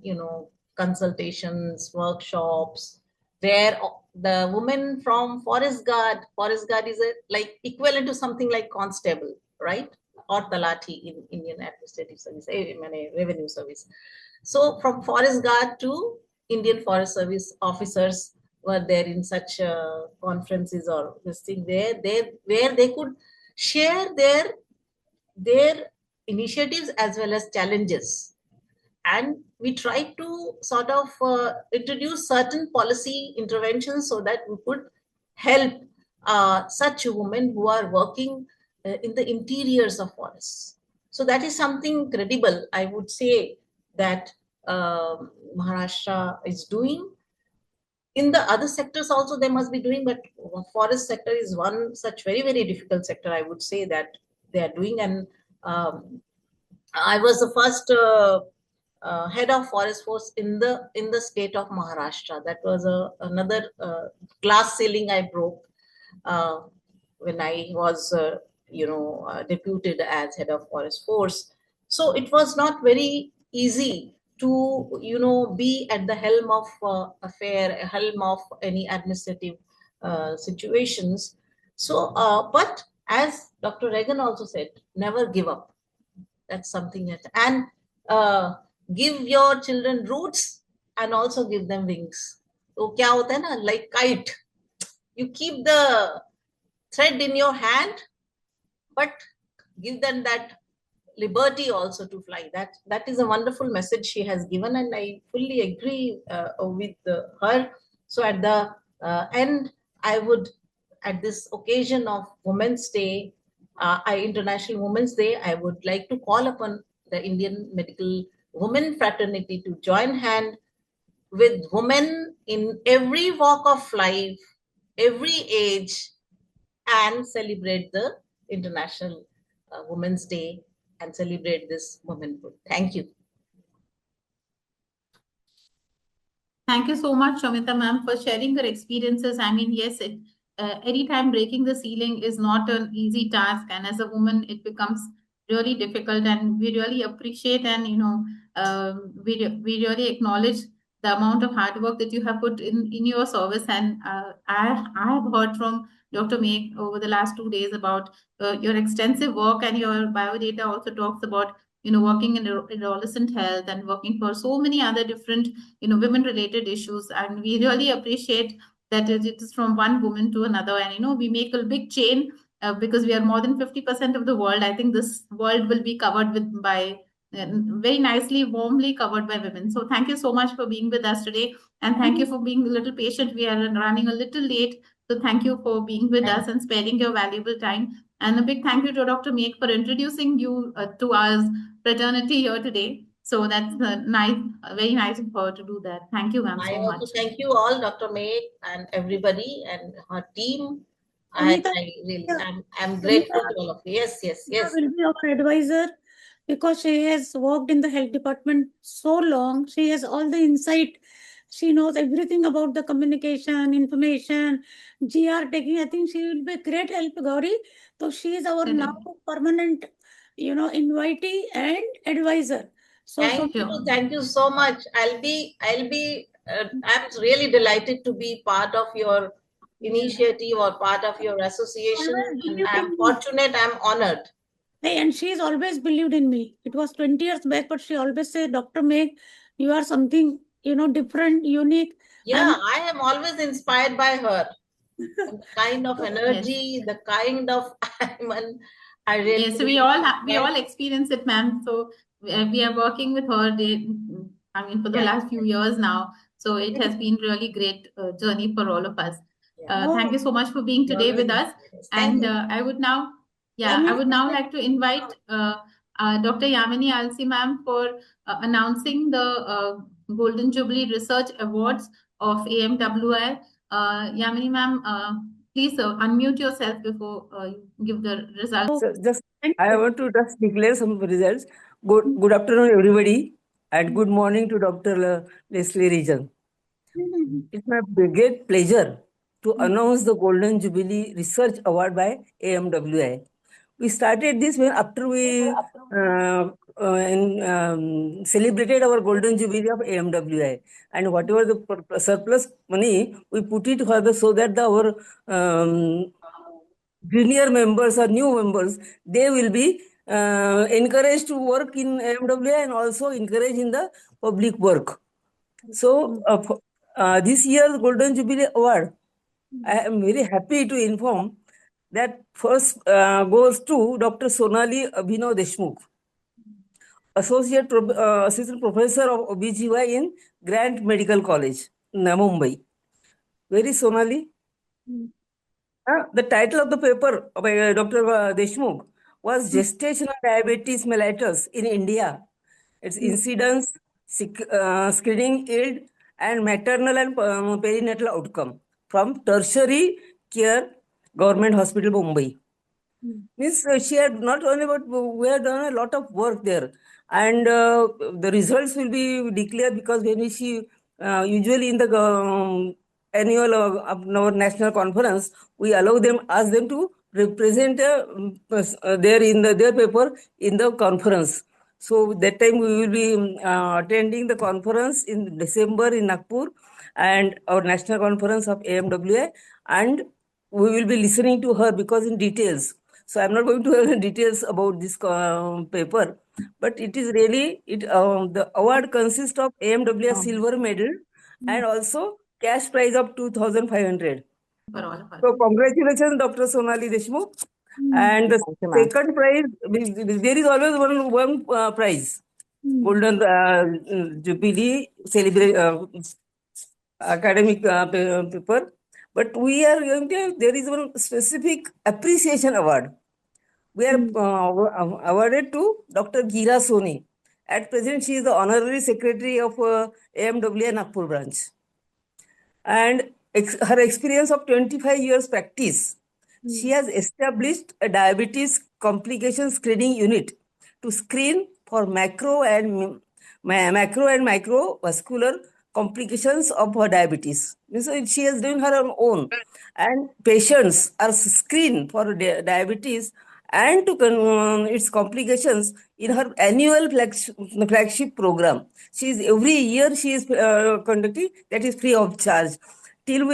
consultations, workshops, where the women from forest guard is like equivalent to something like constable, right, or talati in Indian Administrative Service, Revenue Service. So from forest guard to Indian Forest Service officers were there in such conferences or this thing, where they could share their initiatives as well as challenges. And we try to sort of introduce certain policy interventions so that we could help such women who are working in the interiors of forests. So that is something credible, I would say, that Maharashtra is doing. In the other sectors also they must be doing, but forest sector is one such very, very difficult sector, I would say, that they are doing. And I was the first head of forest force in the state of Maharashtra. That was another glass ceiling I broke when I was deputed as head of forest force. So it was not very easy to be at the helm of helm of any administrative situations. So but as Dr. Regan also said, never give up. That's something that, and give your children roots and also give them wings. So kya hota hai na, like kite, you keep the thread in your hand, but give them that liberty also to fly. That is a wonderful message she has given, and I fully agree with her. So at the end, I would, at this occasion of Women's Day, International Women's Day, I would like to call upon the Indian Medical Women Fraternity to join hand with women in every walk of life, every age, and celebrate the International Women's Day and celebrate this womanhood. Thank you. Thank you so much, Shamita ma'am, for sharing your experiences. I mean, yes, anytime breaking the ceiling is not an easy task, and as a woman, it becomes really difficult. And we really appreciate, and we really acknowledge the amount of hard work that you have put in your service. And I have heard from Dr. Megh over the last 2 days about your extensive work, and your biodata also talks about working in adolescent health and working for so many other different women related issues. And we really appreciate that it is from one woman to another, and we make a big chain because we are more than 50% of the world. I think this world will be covered by very nicely, warmly covered by women. So thank you so much for being with us today, and thank you for being a little patient. We are running a little late, so thank you for being with us and sparing your valuable time. And a big thank you to Dr. Megh for introducing you to our fraternity here today. So that's nice, very nice of her to do that. Thank you, ma'am, I so want much. to thank you all, Dr. Megh and everybody and her team. Sunita, I'm grateful to all of you. Yes. will be our advisor because she has worked in the health department so long. She has all the insight. She knows everything about the communication, information, GR taking. I think she will be a great help, Gauri. So she is our now permanent, invitee and advisor. So Thank you so much. I'm really delighted to be part of your initiative or part of your association. And I'm fortunate, I'm honored. Hey, and she's always believed in me. It was 20 years back, but she always said, Dr. Megh, you are something, different, unique. Yeah, I am always inspired by her. The kind of energy, the kind of I really. Yes, so we all experience it, ma'am. So we are working with her. For the last few years now. So it has been really great journey for all of us. Thank you so much for being today with us. And I would now like to invite Dr. Yamini Alsi, ma'am, for announcing the Golden Jubilee Research Awards of AMWI. Yamini, ma'am, please unmute yourself before you give the results. So I want to just declare some results. Good afternoon, everybody, and good morning to Dr. Lesley Regan. It's my great pleasure to announce the Golden Jubilee Research Award by AMWI. We started this after we celebrated our Golden Jubilee of AMWI, and whatever the surplus money, we put it further so that our junior members or new members, they will be encouraged to work in AMWI and also encouraged in the public work. So this year's Golden Jubilee Award, I am very happy to inform that first goes to Dr. Sonali Abhinav Deshmukh, Assistant Professor of OBGY in Grant Medical College, Mumbai. Where is Sonali? The title of the paper by Dr. Deshmukh was Gestational Diabetes Mellitus in India, its incidence, screening yield, and maternal and perinatal outcome from Tertiary Care Government Hospital, Mumbai. Means she had not only, but we had done a lot of work there, and the results will be declared because when she usually in the annual of our national conference, we ask them to represent their paper in the conference. So that time we will be attending the conference in December in Nagpur, and our national conference of AMWI, and we will be listening to her because in details. So I'm not going to have details about this paper, but it is really the award consists of AMWI silver medal and also cash prize of 2,500. So congratulations, Dr. Sonali Deshmukh. And the second prize, there is always one prize, Golden Jubilee academic paper. But we are going to, there is one specific appreciation award. We are awarded to Dr. Gira Soni. At present, she is the honorary secretary of AMWI Nagpur branch. And her experience of 25 years practice, she has established a diabetes complication screening unit to screen for macro and microvascular complications of her diabetes. So she has done her own, and patients are screened for diabetes and to its complications in her annual flagship program. Every year she is conducting, that is free of charge. Till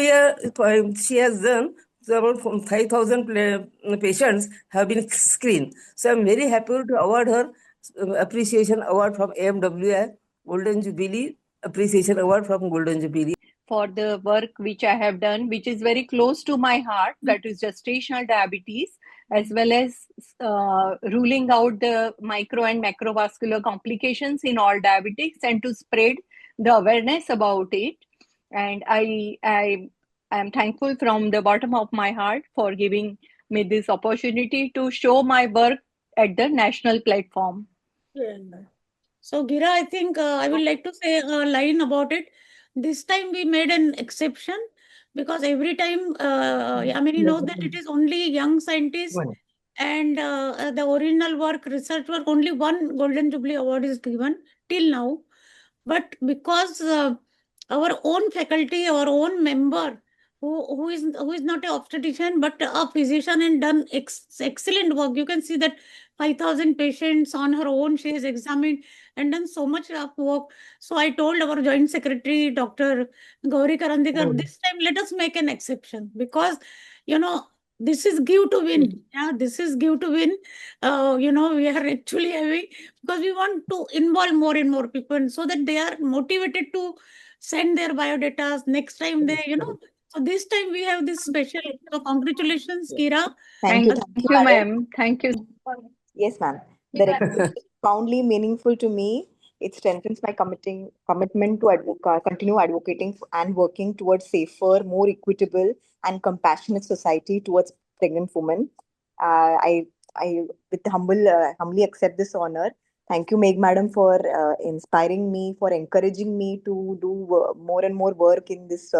she has done So about 5,000 patients have been screened. So I'm very happy to award her appreciation award from AMWI, Golden Jubilee Appreciation Award from Golden Jubilee. For the work which I have done, which is very close to my heart, that is gestational diabetes, as well as ruling out the micro and macrovascular complications in all diabetics, and to spread the awareness about it. And I am thankful from the bottom of my heart for giving me this opportunity to show my work at the national platform. Yeah. So, Gira, I think I would like to say a line about it. This time we made an exception because every time Yamini knows that it is only young scientists and the original work, research work, only one Golden Jubilee Award is given till now. But because our own faculty, our own member, who is not an obstetrician but a physician and done excellent work. You can see that 5,000 patients on her own she has examined and done so much of work. So I told our joint secretary, Dr. Gauri Karandikar, this time let us make an exception because, this is give to win. Yeah, this is give to win. We are actually having, because we want to involve more and more people so that they are motivated to send their biodatas next time they. So this time we have this special. So congratulations, Kira. Thank you, ma'am. Thank you. Yes, ma'am. The recognition is profoundly meaningful to me. It strengthens my commitment to continue advocating and working towards safer, more equitable, and compassionate society towards pregnant women. I with humbly accept this honor. Thank you, Megh Madam, for inspiring me, for encouraging me to do more and more work in this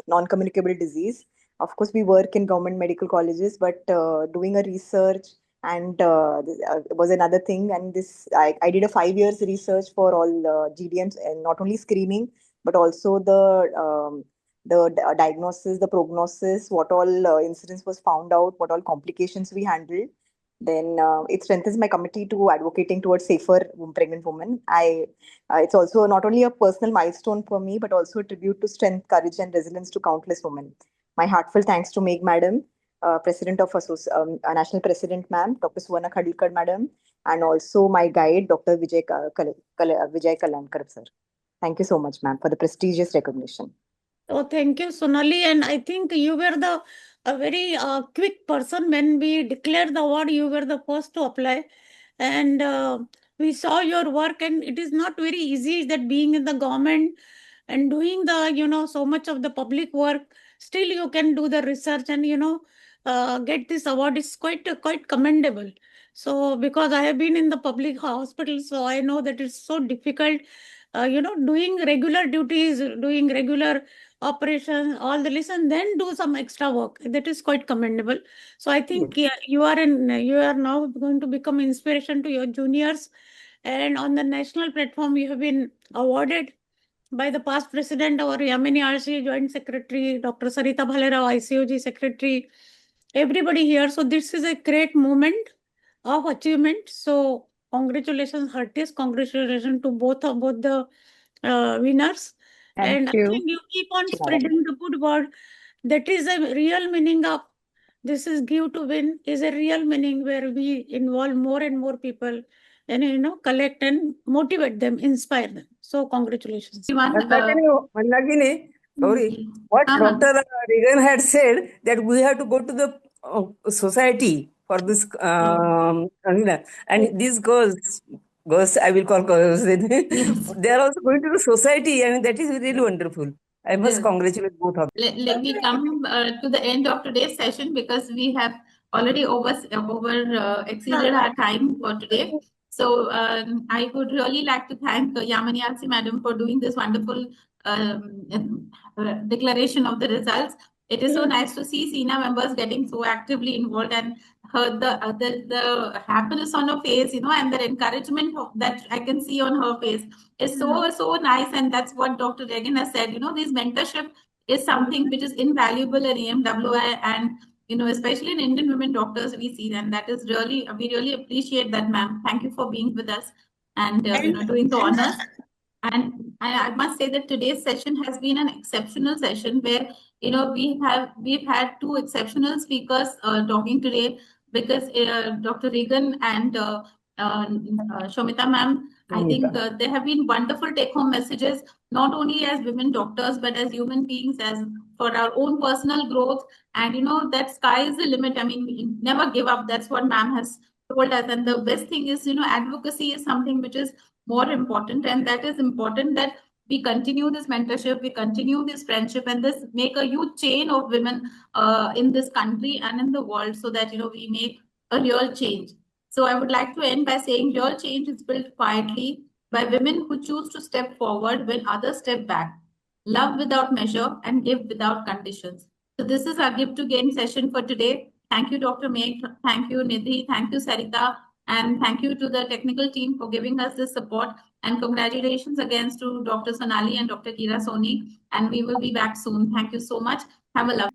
non-communicable disease. Of course, we work in government medical colleges, but doing a research and was another thing. And this I did a 5 years research for all GDMs, and not only screening but also the diagnosis, the prognosis, what all incidents was found out, what all complications we handled. Then it strengthens my committee to advocating towards safer pregnant women. It's also not only a personal milestone for me, but also a tribute to strength, courage, and resilience to countless women. My heartfelt thanks to Megh Madam, President of National President, ma'am, Dr. Suvarna Khadilkar, madam, and also my guide, Dr. Vijay Kalankar, sir. Thank you so much, ma'am, for the prestigious recognition. Oh, thank you, Sonali. And I think you were a very quick person. When we declared the award, you were the first to apply. And we saw your work, and it is not very easy that being in the government and doing so much of the public work, still you can do the research and, get this award is quite commendable. So, because I have been in the public hospital, so I know that it's so difficult, doing regular duties, doing regular operations, all the list, and then do some extra work. That is quite commendable. So I think you are now going to become inspiration to your juniors. And on the national platform, you have been awarded by the past president, our Yamini RCOG Joint Secretary, Dr. Sarita Bhalerao, ICOG Secretary, everybody here. So this is a great moment of achievement. So congratulations, heartiest congratulations to both the winners. And I think you keep on spreading the good word. That is a real meaning of this is give to win, is a real meaning where we involve more and more people and collect and motivate them, inspire them. So congratulations. Mandakini, Gauri, what Dr. Regan had said, that we have to go to the society for this and these girls, I will call girls, they are also going to the society, and that is really wonderful. I must congratulate both of them. Let me come to the end of today's session because we have already exceeded our time for today. So I would really like to thank Yamini RC Madam for doing this wonderful declaration of the results. It is so nice to see SENA members getting so actively involved, and the happiness on her face, and the encouragement that I can see on her face is so nice. And that's what Dr. Regan has said. This mentorship is something which is invaluable in AMWI, and especially in Indian women doctors, we see, and that is we really appreciate that, ma'am. Thank you for being with us and doing the honors. And I must say that today's session has been an exceptional session where we've had two exceptional speakers talking today, because Dr. Regan and Shomita ma'am, I think there have been wonderful take-home messages, not only as women doctors, but as human beings, as for our own personal growth. And that sky is the limit. I mean, we never give up. That's what ma'am has told us. And the best thing is, advocacy is something which is more important, and that is important that we continue this mentorship, we continue this friendship, and this make a huge chain of women in this country and in the world, so that we make a real change. So I would like to end by saying real change is built quietly by women who choose to step forward when others step back, love without measure, and give without conditions. So this is our Give to Gain session for today. Thank you, Dr. Megh. Thank you, Nidhi. Thank you, Sarita. And thank you to the technical team for giving us this support. And congratulations again to Dr. Sonali and Dr. Kira Soni. And we will be back soon. Thank you so much. Have a lovely